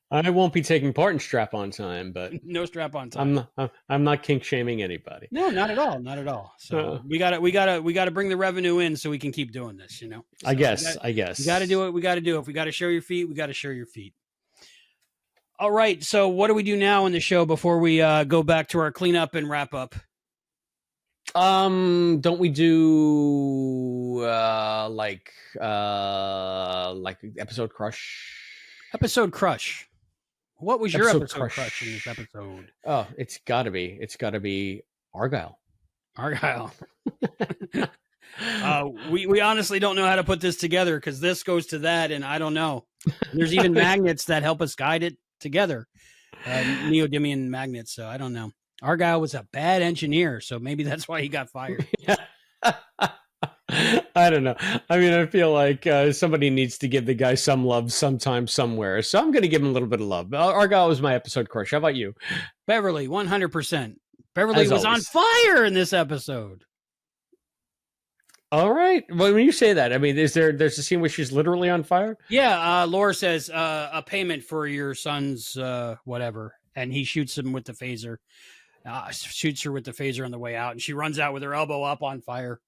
I won't be taking part in strap on time, but no strap on time. I'm not kink shaming anybody. No, not at all. Not at all. So we gotta bring the revenue in so we can keep doing this, So I guess. You gotta do it. We gotta do it. If we gotta show your feet, we gotta show your feet. All right. So what do we do now in the show before we go back to our cleanup and wrap up? Don't we do like episode crush? Episode crush. What was your episode crush in this episode? Oh, it's gotta be Argyle. We honestly don't know how to put this together because this goes to that, and I don't know. There's even magnets that help us guide it together, neodymium magnets. So I don't know. Argyle was a bad engineer, so maybe that's why he got fired. I don't know. I mean, I feel like somebody needs to give the guy some love sometime, somewhere. So I'm going to give him a little bit of love. Argyle was my episode crush. How about you? Beverly, 100%. Beverly was on fire in this episode. All right. Well, when you say that, I mean, there's a scene where she's literally on fire? Yeah. Laura says a payment for your son's whatever. And he shoots him with the phaser. Shoots her with the phaser on the way out. And she runs out with her elbow up on fire.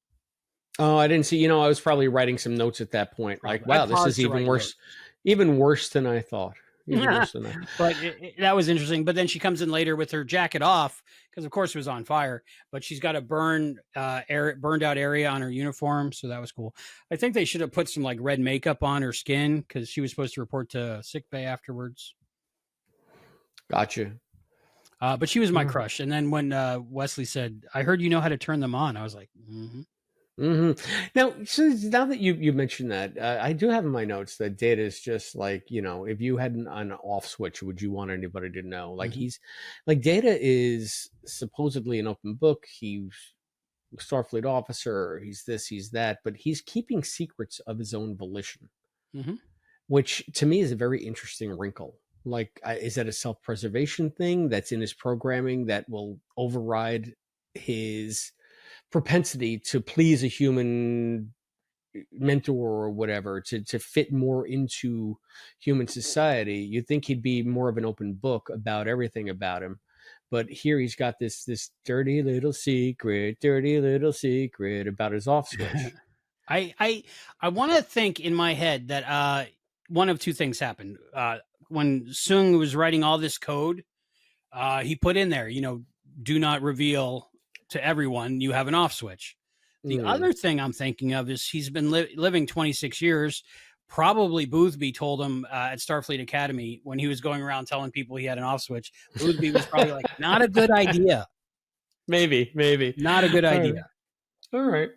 Oh, I didn't see. I was probably writing some notes at that point. Like, wow, this is even worse. Even worse than I thought. Even worse than that. But that was interesting. But then she comes in later with her jacket off because, of course, it was on fire. But she's got a burned out area on her uniform, so that was cool. I think they should have put some like red makeup on her skin because she was supposed to report to sickbay afterwards. Gotcha. But she was my crush. And then when Wesley said, "I heard you know how to turn them on," I was like, Now, so now that you mentioned that, I do have in my notes that Data is just like, if you had an off switch, would you want anybody to know? Like he's like Data is supposedly an open book. He's a Starfleet officer. He's this, he's that, but he's keeping secrets of his own volition, which to me is a very interesting wrinkle. Like, is that a self-preservation thing that's in his programming that will override his propensity to please a human mentor or whatever, to fit more into human society? You'd think he'd be more of an open book about everything about him, but here he's got this dirty little secret about his off switch. I want to think in my head that one of two things happened. When Sung was writing all this code, he put in there, do not reveal to everyone you have an off switch. The other thing I'm thinking of is he's been living 26 years. Probably Boothby told him at Starfleet Academy when he was going around telling people he had an off switch. Boothby was probably like, not a good idea. Maybe. Not a good idea. All right.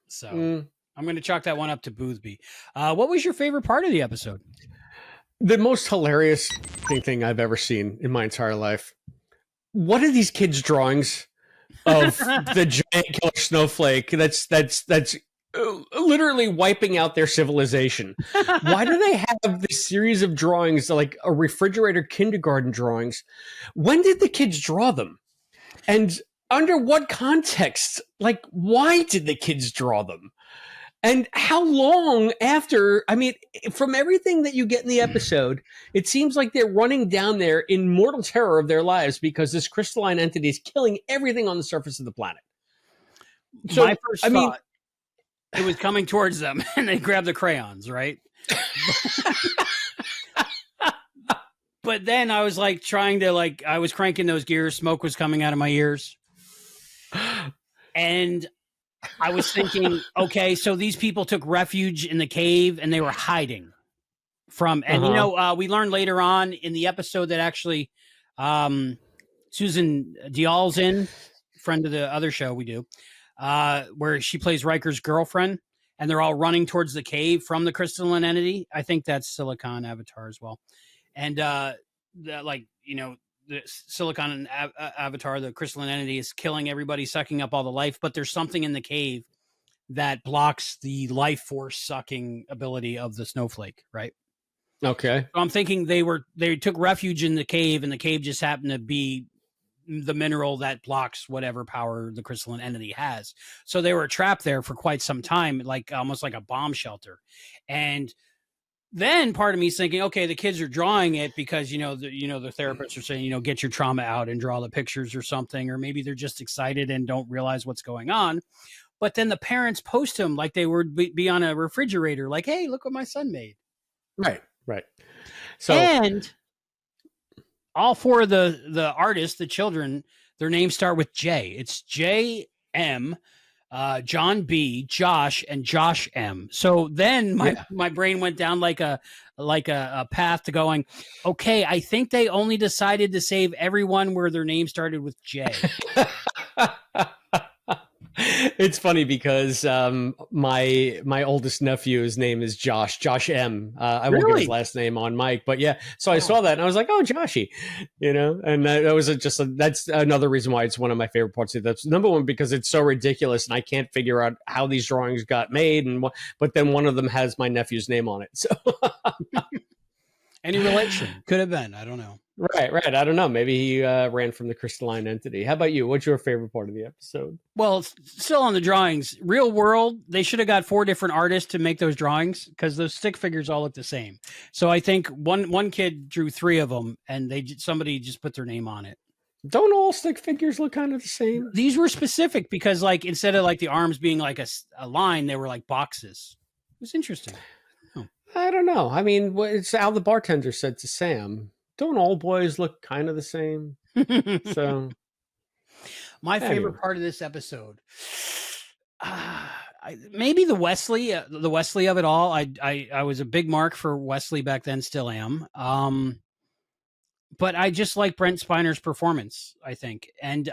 So I'm going to chalk that one up to Boothby. What was your favorite part of the episode? The most hilarious thing I've ever seen in my entire life. What are these kids' drawings of the giant killer snowflake that's literally wiping out their civilization? Why do they have this series of drawings, like a refrigerator kindergarten drawings? When did the kids draw them? And under what context? Like, why did the kids draw them? And how long after? I mean, from everything that you get in the episode, it seems like they're running down there in mortal terror of their lives because this crystalline entity is killing everything on the surface of the planet. So, my first thought, it was coming towards them, and they grabbed the crayons, right? But then I was like I was cranking those gears. Smoke was coming out of my ears. And I was thinking, okay, so these people took refuge in the cave and they were hiding from, and we learned later on in the episode that actually Susan Dial's in, friend of the other show we do, where she plays Riker's girlfriend, and they're all running towards the cave from the crystalline entity. I think that's Silicon Avatar as well. And the Silicon Avatar, the crystalline entity, is killing everybody, sucking up all the life, but there's something in the cave that blocks the life force sucking ability of the snowflake, right? Okay. So I'm thinking they took refuge in the cave, and the cave just happened to be the mineral that blocks whatever power the crystalline entity has. So they were trapped there for quite some time, like almost like a bomb shelter. And then part of me is thinking, okay, the kids are drawing it because, the therapists are saying, get your trauma out and draw the pictures or something, or maybe they're just excited and don't realize what's going on. But then the parents post them like they would be on a refrigerator, like, hey, look what my son made. Right. So, and all four of the artists, the children, their names start with J. It's J.M., John B., Josh, and Josh M. So then my brain went down like a path to going, okay, I think they only decided to save everyone where their name started with J. It's funny because my oldest nephew's name is Josh M. I won't give his last name on mic, but yeah. So I saw that and I was like, oh, Joshy, and that was that's another reason why it's one of my favorite parts of that's number one, because it's so ridiculous and I can't figure out how these drawings got made, but then one of them has my nephew's name on it. So any relation could have been, I don't know. Right. I don't know. Maybe he ran from the crystalline entity. How about you? What's your favorite part of the episode? Well, still on the drawings, real world, they should have got 4 different artists to make those drawings because those stick figures all look the same. So I think one kid drew 3 of them, and somebody just put their name on it. Don't all stick figures look kind of the same? These were specific because, like, instead of like the arms being like a line, they were like boxes. It was interesting. I don't know. I mean, it's Al the bartender said to Sam, don't all boys look kind of the same? So my favorite part of this episode, maybe the Wesley of it all. I was a big mark for Wesley back then, still am. but I just like Brent Spiner's performance, I think. And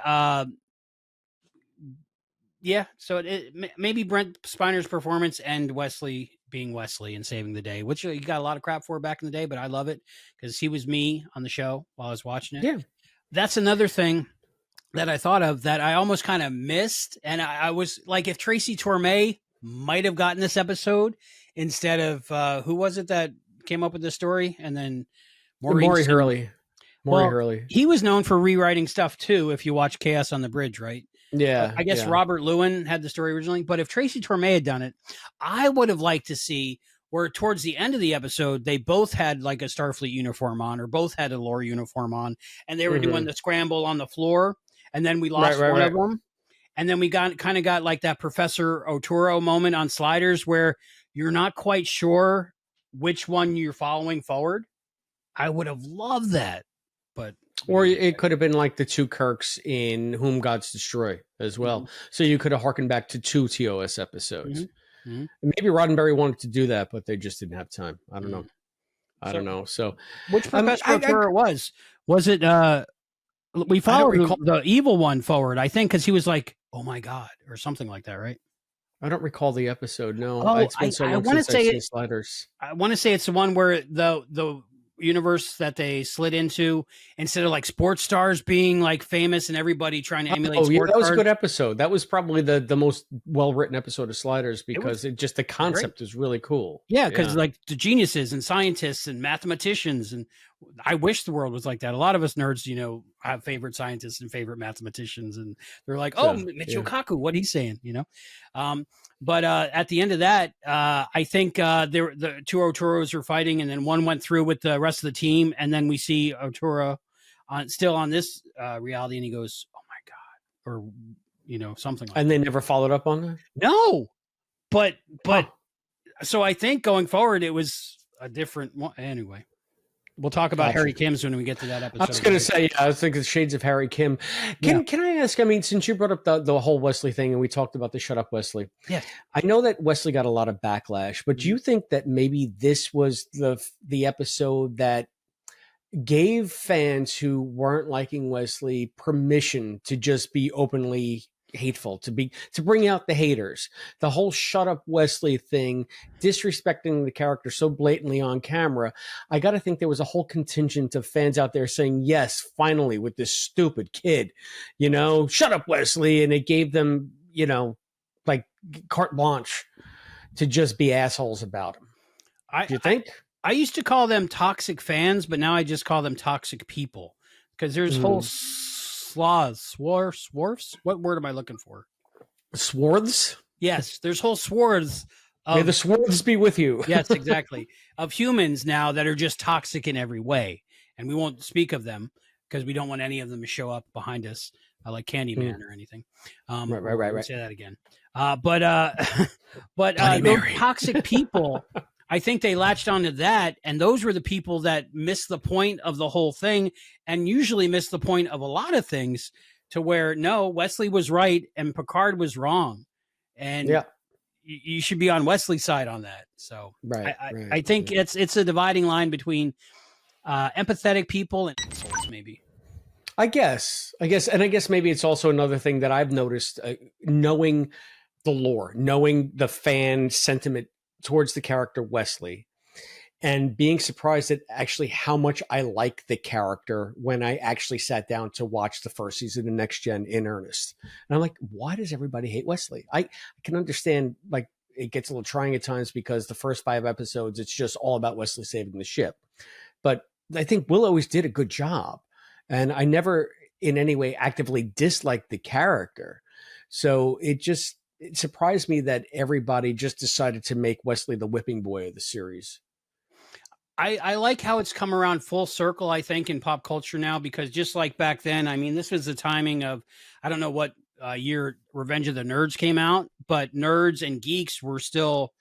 yeah, so maybe Brent Spiner's performance and Wesley being Wesley and saving the day, which he got a lot of crap for back in the day, but I love it because he was me on the show while I was watching it. Yeah. That's another thing that I thought of that I almost kind of missed. And I was like, if Tracy Torme might have gotten this episode instead of who was it that came up with the story? And then Maury Hurley. Well, Hurley. He was known for rewriting stuff too. If you watch Chaos on the Bridge, right? Yeah. I guess Robert Lewin had the story originally, but if Tracy Torme had done it, I would have liked to see where towards the end of the episode, they both had like a Starfleet uniform on or both had a lore uniform on and they were doing the scramble on the floor. And then we lost one of them. And then we got like that Professor Oturo moment on Sliders where you're not quite sure which one you're following forward. I would have loved that. But or it could have been like the two Kirks in Whom Gods Destroy as well. Mm-hmm. So you could have harkened back to two TOS episodes. Mm-hmm. Mm-hmm. Maybe Roddenberry wanted to do that, but they just didn't have time. I don't know. I don't know. So which Professor Oturo was it we followed the evil one forward, I think, because he was like, "Oh my god," or something like that, right? I don't recall the episode. No, it's been so long since I've seen Sliders. I want to say it's the one where the universe that they slid into, instead of like sports stars being like famous and everybody trying to emulate. Oh, yeah, that was a good episode. That was probably the most well written episode of Sliders because just the concept is really cool. Yeah, because like the geniuses and scientists and mathematicians, and I wish the world was like that. A lot of us nerds, have favorite scientists and favorite mathematicians, and they're like, "Oh, Michio Kaku, what he's saying," But at the end of that, I think the two Oturos were fighting, and then one went through with the rest of the team, and then we see Oturo still on this reality, and he goes, "Oh my god," or something like that. And they never followed up on that? No, but so I think going forward, it was a different one. Anyway. We'll talk about Harry Kim's when we get to that episode. I was going to say, I was thinking shades of Harry Kim. Can I ask, since you brought up the whole Wesley thing and we talked about the Shut Up Wesley. Yeah. I know that Wesley got a lot of backlash, but do you think that maybe this was the episode that gave fans who weren't liking Wesley permission to just be openly hateful, to bring out the haters? The whole Shut Up Wesley thing, disrespecting the character so blatantly on camera. I got to think there was a whole contingent of fans out there saying, yes, finally, with this stupid kid, shut up Wesley. And it gave them, like carte blanche to just be assholes about him. Do you think? I used to call them toxic fans, but now I just call them toxic people because there's whole swarfs. What word am I looking for? Swarths? Yes, there's whole swarths. May the swarths be with you. Yes, exactly. Of humans now that are just toxic in every way, and we won't speak of them because we don't want any of them to show up behind us like Candyman or anything. Right. Say that again. But those toxic people. I think they latched onto that, and those were the people that missed the point of the whole thing, and usually miss the point of a lot of things, to where no, Wesley was right and Picard was wrong, and you should be on Wesley's side on that. So I think it's a dividing line between empathetic people and assholes, maybe. I guess maybe it's also another thing that I've noticed, knowing the lore, knowing the fan sentiment towards the character Wesley, and being surprised at actually how much I like the character when I actually sat down to watch the first season of Next Gen in earnest. And I'm like, why does everybody hate Wesley? I can understand, like, it gets a little trying at times because the first 5 episodes, it's just all about Wesley saving the ship. But I think Will always did a good job. And I never in any way actively disliked the character. So it surprised me that everybody just decided to make Wesley the whipping boy of the series. I like how it's come around full circle, I think, in pop culture now, because just like back then, this was the timing of, I don't know what year Revenge of the Nerds came out, but nerds and geeks were still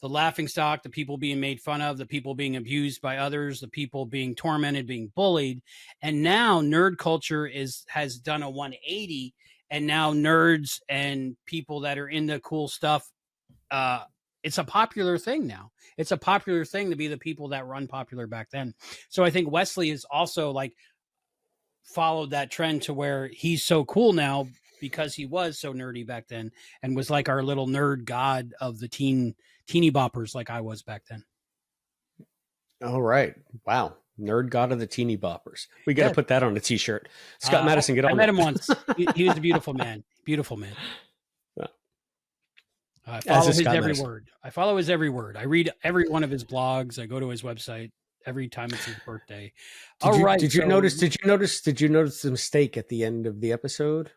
the laughingstock, the people being made fun of, the people being abused by others, the people being tormented, being bullied. And now nerd culture has done a 180. And now nerds and people that are into cool stuff it's a popular thing now. It's a popular thing to be the people that run popular back then. So I think Wesley is also like followed that trend to where he's so cool now because he was so nerdy back then and was like our little nerd god of the teeny boppers like I was back then. All right. Wow. Nerd god of the teeny boppers. We got to put that on a t-shirt. Scott Madison, get on. I met him once. He was a beautiful man. Beautiful man. I follow his every word. I follow his every word. I read every one of his blogs. I go to his website every time it's his birthday. Did you notice the mistake at the end of the episode?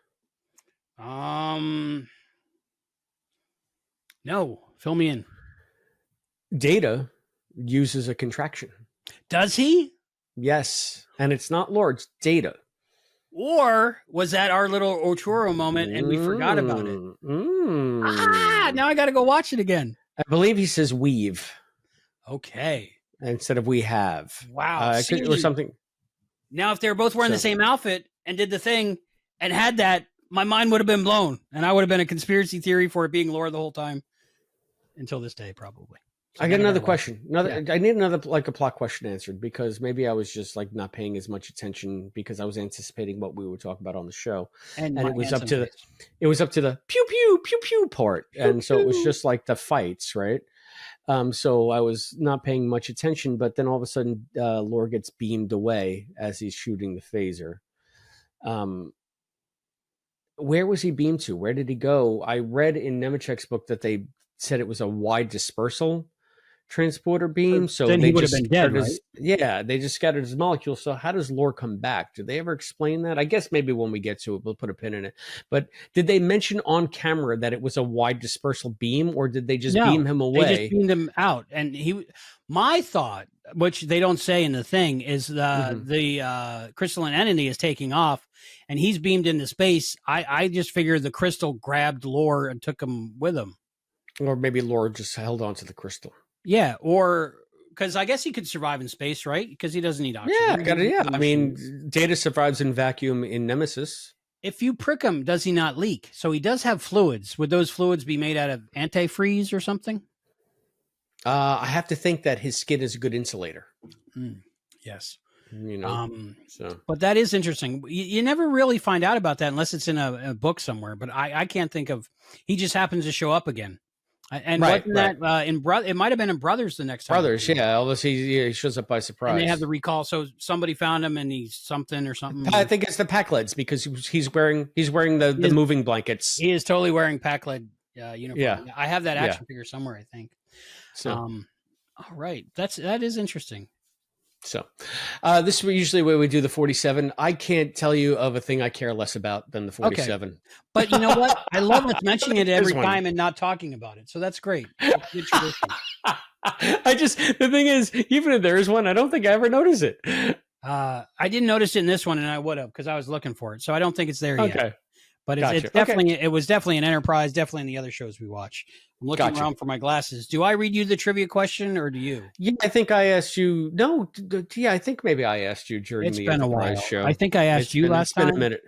No. Fill me in. Data uses a contraction. Does he? Yes. And it's not Lore, it's Data. Or was that our little Oturo moment and we forgot about it? Now I got to go watch it again. I believe he says weave. Okay. Instead of we have. Wow. Or something. Now, if they were both wearing the same outfit and did the thing and had that, my mind would have been blown. And I would have been a conspiracy theory for it being Lore the whole time. Until this day, probably. So I got another question. I need another like a plot question answered because maybe I was just like not paying as much attention because I was anticipating what we would talk about on the show, and it was up to the pew pew pew pew part, and so it was just like the fights, right? So I was not paying much attention, but then all of a sudden, Lore gets beamed away as he's shooting the phaser. Where was he beamed to? Where did he go? I read in Nemechek's book that they said it was a wide dispersal transporter beam, so then he would have been dead, right? Yeah, they just scattered his molecules. So how does Lore come back? Did they ever explain that? I guess maybe when we get to it, we'll put a pin in it. But did they mention on camera that it was a wide dispersal beam, or did they just beam him away? They just beamed him out. And my thought, which they don't say in the thing, is the crystalline entity is taking off, and he's beamed into space. I just figured the crystal grabbed Lore and took him with him. Or maybe Lore just held on to the crystal. Yeah, or because I guess he could survive in space, right? Because he doesn't need oxygen. Yeah, I mean, Data survives in vacuum in Nemesis. If you prick him, does he not leak? So he does have fluids. Would those fluids be made out of antifreeze or something? I have to think that his skin is a good insulator. Yes. You know, but that is interesting. You never really find out about that unless it's in a book somewhere. But I can't think of. He just happens to show up again. And wasn't that in it might have been in Brothers the next time. Brothers, yeah. Unless he shows up by surprise. And they have the recall, so somebody found him and he's something or something. I think it's the Pakleds because he's wearing the moving blankets. He is totally wearing Pakled uniform. Yeah. I have that action figure somewhere, I think. So, all right, that is interesting. So, this is usually where we do the 47. I can't tell you of a thing I care less about than the 47. Okay. But you know what? I love us mentioning it every time and not talking about it. So that's great. That's good tradition. The thing is, even if there is one, I don't think I ever notice it. I didn't notice it in this one, and I would have because I was looking for it. So I don't think it's there yet. Okay. But it's definitely it was definitely an Enterprise, definitely in the other shows we watch. I'm looking around for my glasses. Do I read you the trivia question or do you? Yeah, I think I asked you. No, yeah, I think maybe I asked you during the Enterprise show. I think I asked you last time. It's been a minute.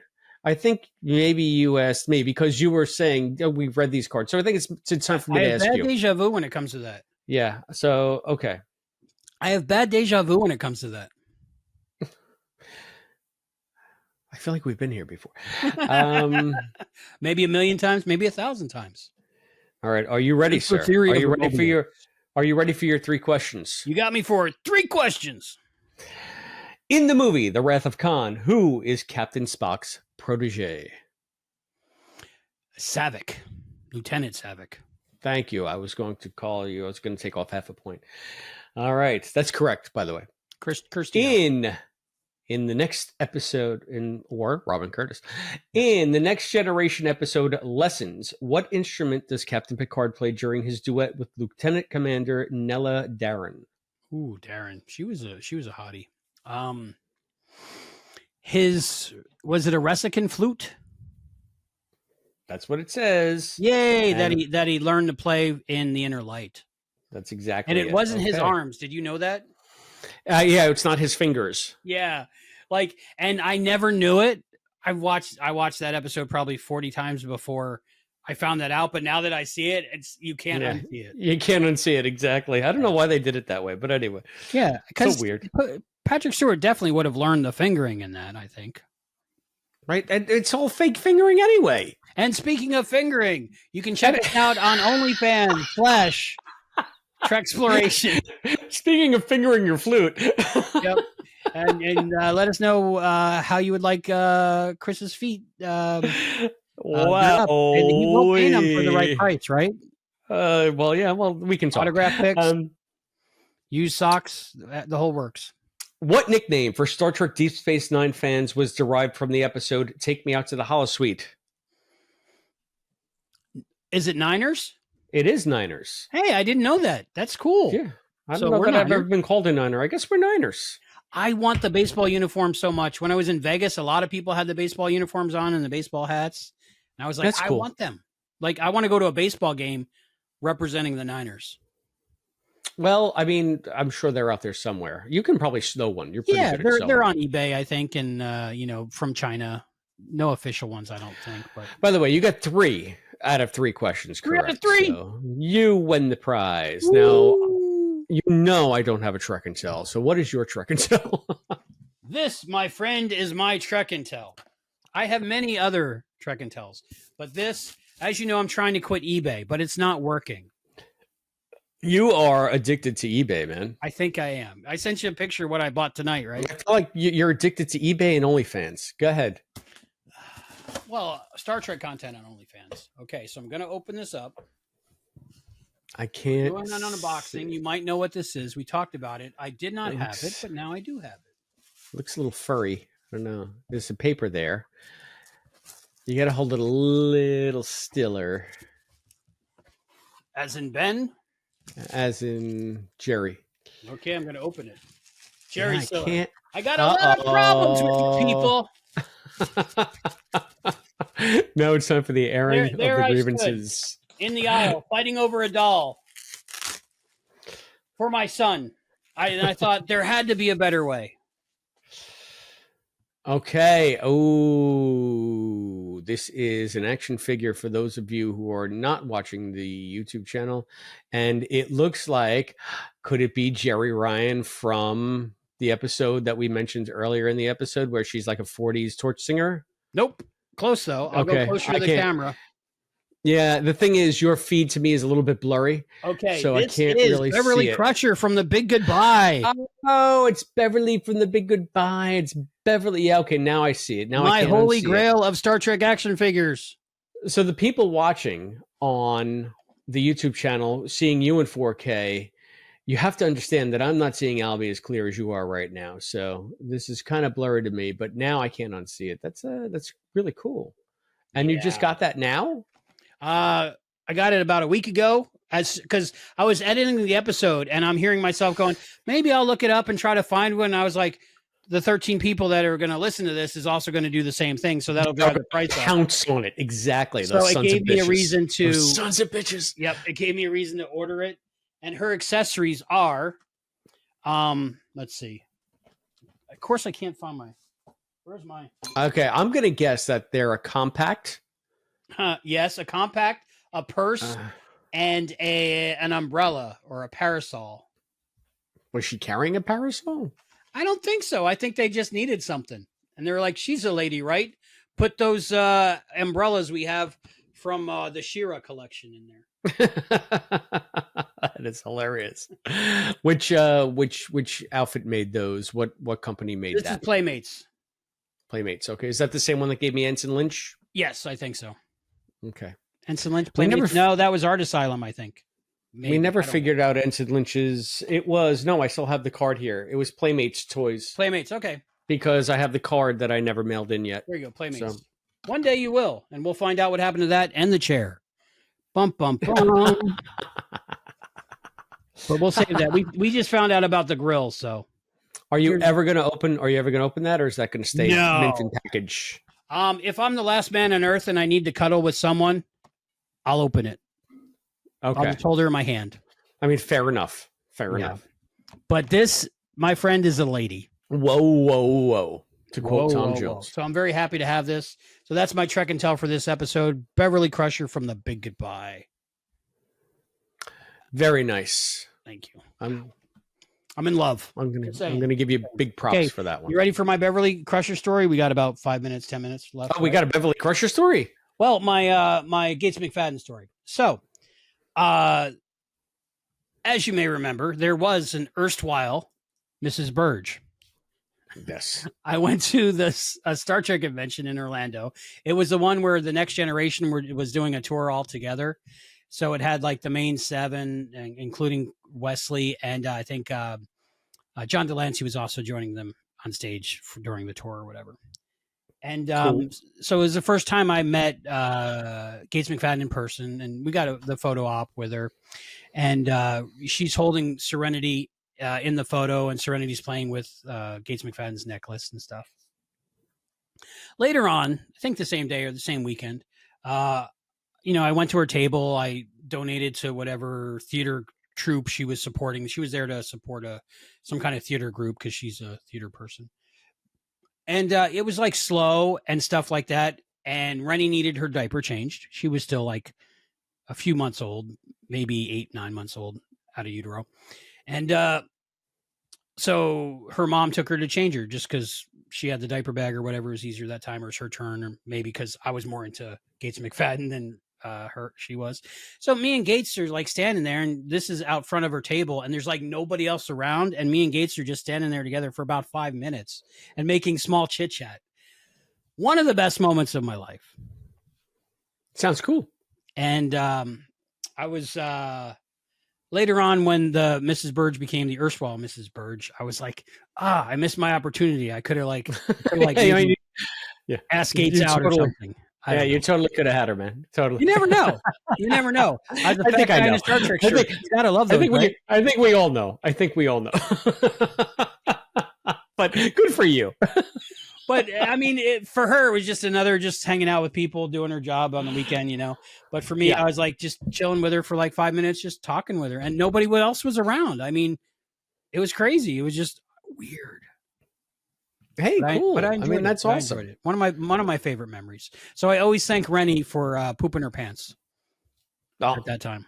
I think maybe you asked me because you were saying we've read these cards. So I think it's time for me to ask you. I have bad deja vu when it comes to that. Yeah. So okay. I have bad deja vu when it comes to that. I feel like we've been here before. Maybe 1,000,000 times, maybe 1,000 times. All right. Are you ready, sir? Are you ready for your 3 questions? You got me for 3 questions. In the movie, The Wrath of Khan, who is Captain Spock's protege? Saavik. Lieutenant Saavik. Thank you. I was going to call you. I was going to take off half a point. All right. That's correct, by the way. Kirsty. In the next episode, or Robin Curtis, in the Next Generation episode Lessons, what instrument does Captain Picard play during his duet with Lieutenant Commander Nella Darren? Ooh, Darren. She was a hottie. Was it a Resican flute? That's what it says. Yay! That he learned to play in The Inner Light. That's exactly. And it wasn't his arms. Did you know that? Yeah, it's not his fingers. Yeah, and I never knew it. I watched that episode probably 40 times before I found that out, but now that I see it, you can't unsee it. You can't unsee it, exactly. I don't know why they did it that way, but anyway. Yeah, because so weird. Patrick Stewart definitely would have learned the fingering in that, I think. Right? And it's all fake fingering anyway. And speaking of fingering, you can check it out on OnlyFans /Treksploration. Speaking of fingering your flute. Yep. And let us know how you would like Chris's feet. Wow. And he will paint them for the right price, right? Well, yeah. Well, we can talk. Autograph pics, use socks, the whole works. What nickname for Star Trek Deep Space Nine fans was derived from the episode "Take Me Out to the Holosuite"? Is it Niners? It is Niners. Hey, I didn't know that. That's cool. Yeah, I don't know that I've ever been called a Niner. I guess we're Niners. I want the baseball uniform so much. When I was in Vegas, a lot of people had the baseball uniforms on and the baseball hats. And I was like, That's cool. I want them. Like, I want to go to a baseball game representing the Niners. Well, I mean, I'm sure they're out there somewhere. You can probably snow one. You're pretty good at they're on eBay, I think, and from China. No official ones, I don't think. But by the way, you got 3 out of 3 questions correct. 3 out of 3. So you win the prize. Woo! Now, I don't have a Trek and Tell. So what is your Trek and Tell? This, my friend, is my Trek and Tell. I have many other Trek and Tells, but this, as you know, I'm trying to quit eBay, but it's not working. You are addicted to eBay, man. I think I am. I sent you a picture of what I bought tonight, right? I feel like you're addicted to eBay and OnlyFans. Go ahead. Well, Star Trek content on OnlyFans. Okay, so I'm going to open this up. I can't. Doing an unboxing. You might know what this is. We talked about it. I did not have it, but now I do have it. Looks a little furry. I don't know. There's some paper there. You got to hold it a little stiller. As in Ben? As in Jerry. Okay, I'm going to open it. Jerry, I can't. I got a lot of problems with you people. Now it's time for the airing of the grievances. In the aisle, fighting over a doll for my son. I thought there had to be a better way. Okay. Oh, this is an action figure for those of you who are not watching the YouTube channel. And it looks like, could it be Jerry Ryan from the episode that we mentioned earlier in the episode where she's like a 40s torch singer? Nope. Close, though. I'll go closer to the camera. Yeah, the thing is, your feed to me is a little bit blurry. Okay, so I can't really Beverly see it. Crusher from The Big Goodbye. Oh, it's Beverly from The Big Goodbye. It's Beverly. Yeah, okay, now I see it. Now my I can't holy unsee grail it. of Star Trek action figures. So the people watching on the YouTube channel, seeing you in 4K, you have to understand that I'm not seeing Albie as clear as you are right now. So this is kind of blurry to me, but now I can't unsee it. That's really cool. And you just got that now? I got it about a week ago because I was editing the episode and I'm hearing myself going, maybe I'll look it up and try to find one. I was like, the 13 people that are going to listen to this is also going to do the same thing. So that'll drive the price up. Counts on it. Exactly. So it gave me a reason to. Those sons of bitches. Yep. It gave me a reason to order it. And her accessories are, let's see. Of course, I can't find where's my? Okay. I'm going to guess that they're a compact. Yes, a compact, a purse, and an umbrella or a parasol. Was she carrying a parasol? I don't think so. I think they just needed something. And they were like, she's a lady, right? Put those umbrellas we have from the Shira collection in there. That is hilarious. Which outfit made those? What company made that? This is Playmates. Playmates. Okay. Is that the same one that gave me Ensign Lynch? Yes, I think so. Okay. Ensign Lynch. Playmates. No, that was Art Asylum, I think. Maybe. We never figured out Ensign Lynch's. It was, no, I still have the card here. It was Playmates toys. Playmates, okay. Because I have the card that I never mailed in yet. There you go, Playmates. So. One day you will, and we'll find out what happened to that and the chair. Bum, bum, bum. But we'll save that. We just found out about the grill, so. Are you ever going to open that, or is that going to stay mint in package? If I'm the last man on earth and I need to cuddle with someone, I'll open it. Okay. I'll just hold her in my hand. I mean, fair enough. Fair enough. But this, my friend, is a lady. Whoa. to quote Tom Jones. So I'm very happy to have this. So that's my Trek and Tell for this episode. Beverly Crusher from The Big Goodbye. Very nice. Thank you. I'm in love. I'm gonna give you big props for that one. You ready for my Beverly Crusher story? We got about 5 minutes, 10 minutes left. Oh, we got a Beverly Crusher story. Well, my Gates McFadden story. So, as you may remember, there was an erstwhile Mrs. Burge. Yes. I went to this Star Trek convention in Orlando. It was the one where the Next Generation was doing a tour all together. So it had like the main seven, including Wesley, and I think John Delancey was also joining them on stage during the tour or whatever. And Cool. So it was the first time I met Gates McFadden in person, and we got the photo op with her. And she's holding Serenity in the photo, and Serenity's playing with Gates McFadden's necklace and stuff. Later on, I think the same day or the same weekend, I went to her table. I donated to whatever theater troupe she was supporting. She was there to support some kind of theater group because she's a theater person. And it was like slow and stuff like that. And Rennie needed her diaper changed. She was still like a few months old, maybe 8-9 months old out of utero. And so her mom took her to change her just because she had the diaper bag or whatever was easier that time, or it's her turn, or maybe because I was more into Gates McFadden than she was. So me and Gates are like standing there, and this is out front of her table, and there's like nobody else around, and me and Gates are just standing there together for about 5 minutes and making small chit chat. One of the best moments of my life. Sounds cool. And I was later on when the Mrs. Burge became the erstwhile Mrs. Burge, I was like, I missed my opportunity. I could have asked Gates out or something. You totally could have had her, man. Totally. You never know. I think I know. Star Trek shirt. You gotta love those. I think we all know. But good for you. But I mean, for her, it was just just hanging out with people, doing her job on the weekend, But for me, I was like just chilling with her for like 5 minutes, just talking with her, and nobody else was around. I mean, it was crazy. It was just weird. Hey, cool. But I enjoyed it. That's awesome. It. One of my favorite memories. So I always thank Rennie for pooping her pants at that time.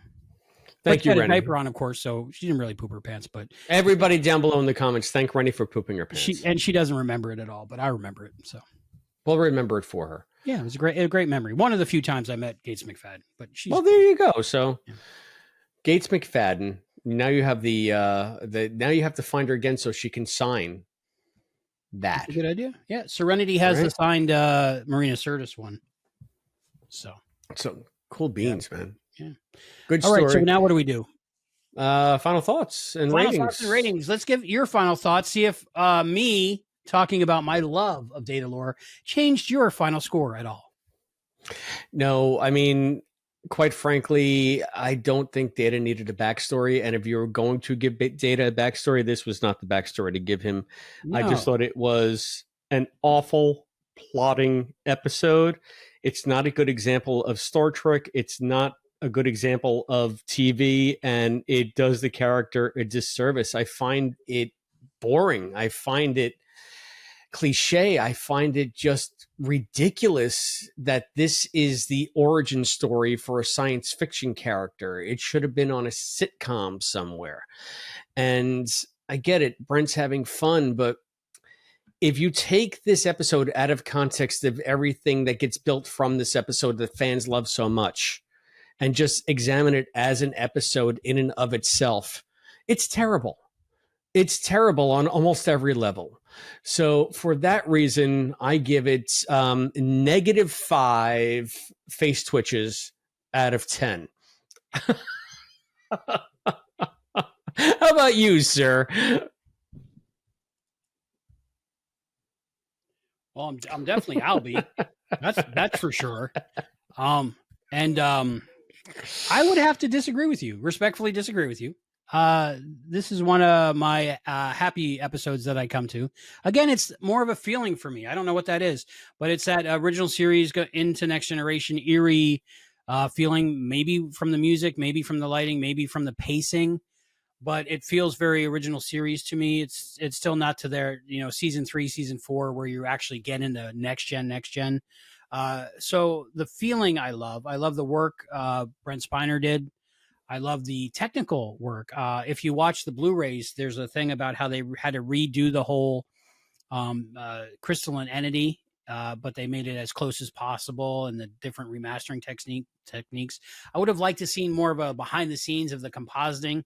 Thank you, Rennie. Rennie. Had a diaper on, of course, so she didn't really poop her pants. But everybody down below in the comments, thank Rennie for pooping her pants. She doesn't remember it at all, but I remember it. So we'll remember it for her. Yeah, it was a great memory. One of the few times I met Gates McFadden. But there you go. So Gates McFadden. Now you have now you have to find her again so she can sign that. That's a good idea. Yeah, Serenity has the signed Marina Sirtis one. So cool beans, man. Yeah. Good story. All right, so now what do we do? Final thoughts and ratings. Let's give your final thoughts. See if me talking about my love of Datalore changed your final score at all. No, I mean, quite frankly, I don't think Data needed a backstory. And if you're going to give Data a backstory, this was not the backstory to give him. No. I just thought it was an awful plotting episode. It's not a good example of Star Trek. It's not a good example of TV, and it does the character a disservice. I find it boring. I find it cliche. I find it just ridiculous that this is the origin story for a science fiction character. It should have been on a sitcom somewhere. And I get it. Brent's having fun, but if you take this episode out of context of everything that gets built from this episode that fans love so much, and just examine it as an episode in and of itself, it's terrible. It's terrible on almost every level. So for that reason, I give it -5 face twitches out of 10. How about you, sir? Well, I'm definitely Albie. That's for sure. I would have to disagree with you, respectfully disagree with you. This is one of my happy episodes that I come to. Again, it's more of a feeling for me. I don't know what that is, but it's that original series into Next Generation eerie feeling, maybe from the music, maybe from the lighting, maybe from the pacing. but it feels very original series to me. It's still not to their, season 3, season 4, where you actually get into next gen. So the feeling I love the work Brent Spiner did. I love the technical work. If you watch the Blu-rays, there's a thing about how they had to redo the whole crystalline entity, but they made it as close as possible, and the different remastering techniques. I would have liked to see more of a behind the scenes of the compositing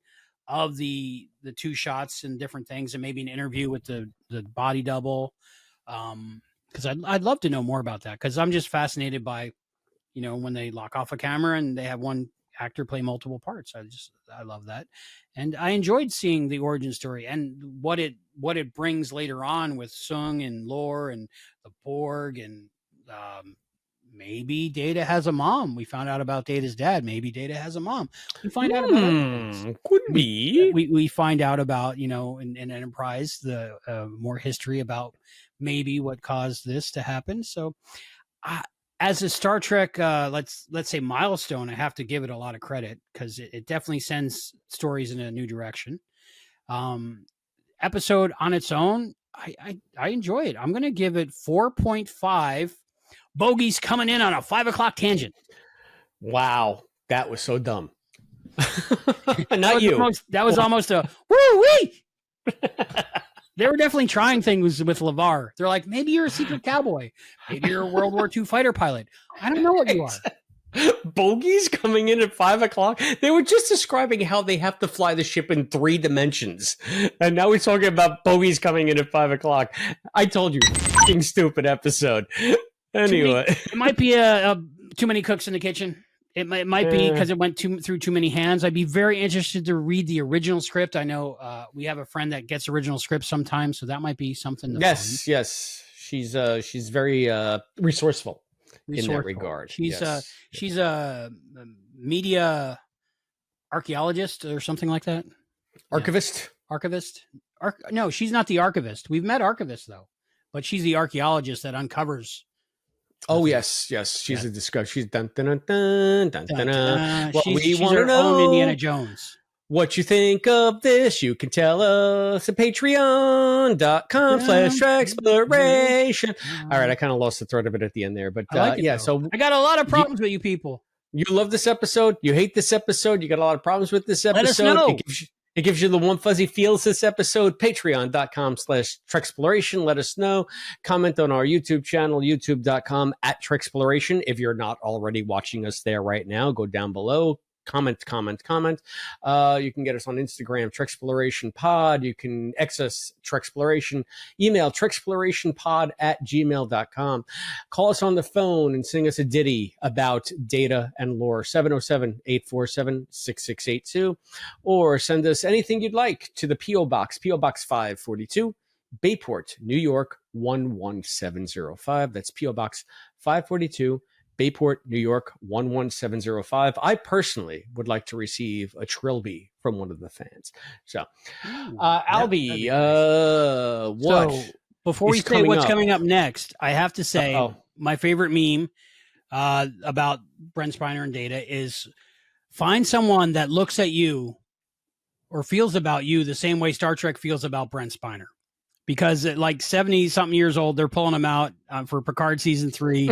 of the 2 shots and different things, and maybe an interview with the body double. Because I'd love to know more about that, because I'm just fascinated by, when they lock off a camera and they have one actor play multiple parts. I love that. And I enjoyed seeing the origin story and what it brings later on with Sung and Lore and the Borg, and maybe Data has a mom. We found out about Data's dad. Maybe Data has a mom. We find out about could be. We find out about, in Enterprise, the more history about maybe what caused this to happen. So as a Star Trek, let's say milestone, I have to give it a lot of credit, because it definitely sends stories in a new direction. Episode on its own, I enjoy it. I'm going to give it 4.5 bogeys coming in on a 5 o'clock tangent. Wow, that was so dumb. Not you. That was almost a woo-wee. They were definitely trying things with LeVar. They're like, maybe you're a secret cowboy. Maybe you're a World War II fighter pilot. I don't know what you are. Bogeys coming in at 5 o'clock. They were just describing how they have to fly the ship in 3 dimensions. And now we're talking about bogeys coming in at 5 o'clock. I told you, fucking stupid episode. Anyway. It might be too many cooks in the kitchen. It might be because it went through too many hands. I'd be very interested to read the original script. I know we have a friend that gets original scripts sometimes, so that might be something. Yes. She's very resourceful in that regard. She's a media archaeologist or something like that. Archivist. No, she's not the archivist. We've met archivists though, but she's the archaeologist that uncovers. Oh yes. She's a discovery. She's dun dun dun dun dun dun. What she's her own Indiana Jones. What you think of this? You can tell us at patreon.com/Treksploration. All right, I kind of lost the thread of it at the end there, but so I got a lot of problems with you people. You love this episode. You hate this episode. You got a lot of problems with this episode. Let us know. It gives you the one fuzzy feels this episode. Patreon.com/Treksploration. Let us know. Comment on our YouTube channel, youtube.com/Treksploration. If you're not already watching us there right now, go down below. Comment. You can get us on Instagram, Treksploration Pod. You can access Treksploration. Email treksplorationpod@gmail.com. Call us on the phone and sing us a ditty about Data and Lore, 707-847-6682. Or send us anything you'd like to the P.O. Box, P.O. Box 542, Bayport, New York, 11705. That's P.O. Box 542, Bayport, New York, 11705. I personally would like to receive a trilby from one of the fans. So, Albie, what? So, before we say what's coming up next, I have to say my favorite meme about Brent Spiner and Data is find someone that looks at you or feels about you the same way Star Trek feels about Brent Spiner. Because at like 70-something years old, they're pulling him out for Picard season 3.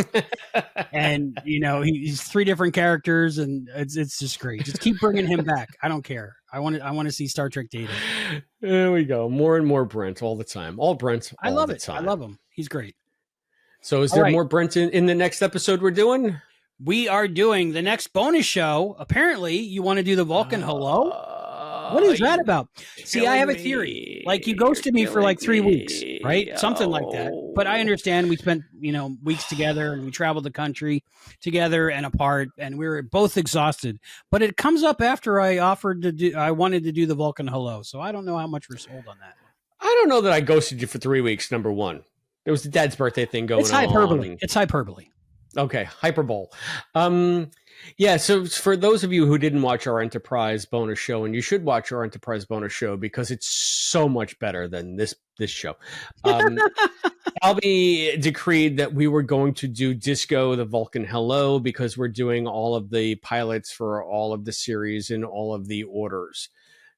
And, he's 3 different characters, and it's just great. Just keep bringing him back. I don't care. I want to see Star Trek Data. There we go. More and more Brent all the time. All Brent all I love the it. time. I love him. He's great. So is there more Brent in the next episode we're doing? We are doing the next bonus show. Apparently, you want to do the Vulcan Hello? What is that about? See, I have a theory. Like, you ghosted me for like 3 weeks, right? Something like that. But I understand we spent, weeks together, and we traveled the country together and apart, and we were both exhausted. But it comes up after I wanted to do the Vulcan Hello. So I don't know how much we're sold on that. I don't know that I ghosted you for 3 weeks, number one. There was the dad's birthday thing going on. It's hyperbole. Okay, hyperbole. So for those of you who didn't watch our Enterprise bonus show, and you should watch our Enterprise bonus show because it's so much better than this show. Albie decreed that we were going to do Disco the Vulcan Hello because we're doing all of the pilots for all of the series in all of the orders.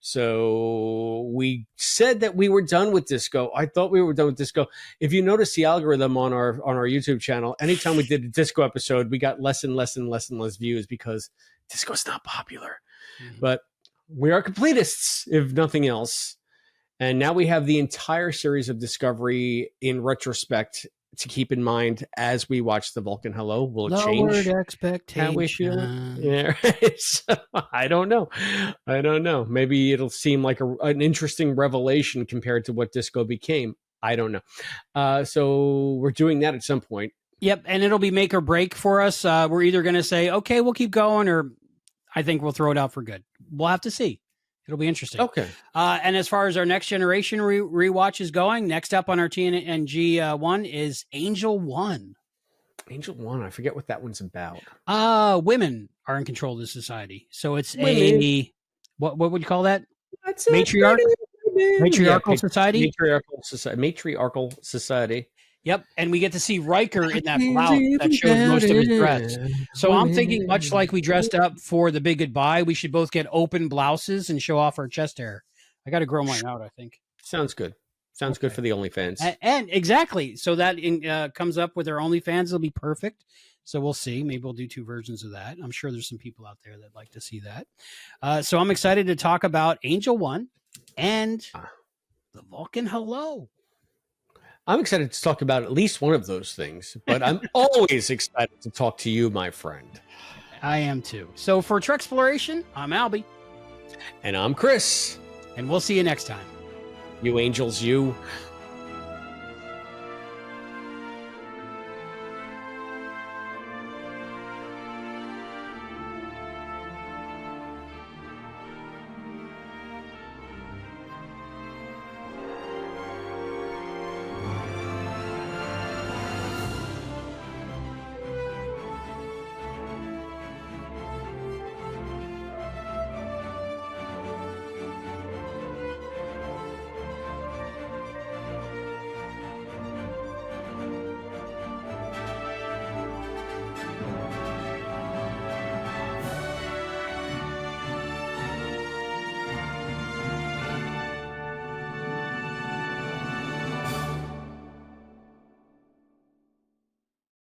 So we said that we were done with disco. I thought we were done with disco. If you notice the algorithm on our YouTube channel, anytime we did a disco episode, we got less and less views because disco's not popular. Mhm. But we are completists, if nothing else. And now we have the entire series of Discovery in retrospect to keep in mind as we watch the Vulcan Hello. Will it change how we feel? Expectation. Yeah, right. So, I don't know. Maybe it'll seem like an interesting revelation compared to what disco became. I don't know. So we're doing that at some point. Yep, and it'll be make or break for us. We're either going to say, okay, we'll keep going, or I think we'll throw it out for good. We'll have to see. It'll be interesting. Okay. And as far as our next generation rewatch is going, next up on our TNG one is Angel One. Angel One. I forget what that one's about. Women are in control of the society. So it's Women. what would you call that? That's Matriarchal Matriarchal society? Matriarchal society. Yep. And we get to see Riker in that blouse that shows most of his dress. So I'm thinking, much like we dressed up for the big goodbye, we should both get open blouses and show off our chest hair. I got to grow mine out, I think. Sounds good. Sounds good for the OnlyFans. And exactly. So that comes up with our OnlyFans. It'll be perfect. So we'll see. Maybe we'll do 2 versions of that. I'm sure there's some people out there that like to see that. So I'm excited to talk about Angel One and the Vulcan Hello. I'm excited to talk about at least one of those things, but I'm always excited to talk to you, my friend. I am too. So for Treksploration, I'm Albie. And I'm Chris. And we'll see you next time. You angels, you.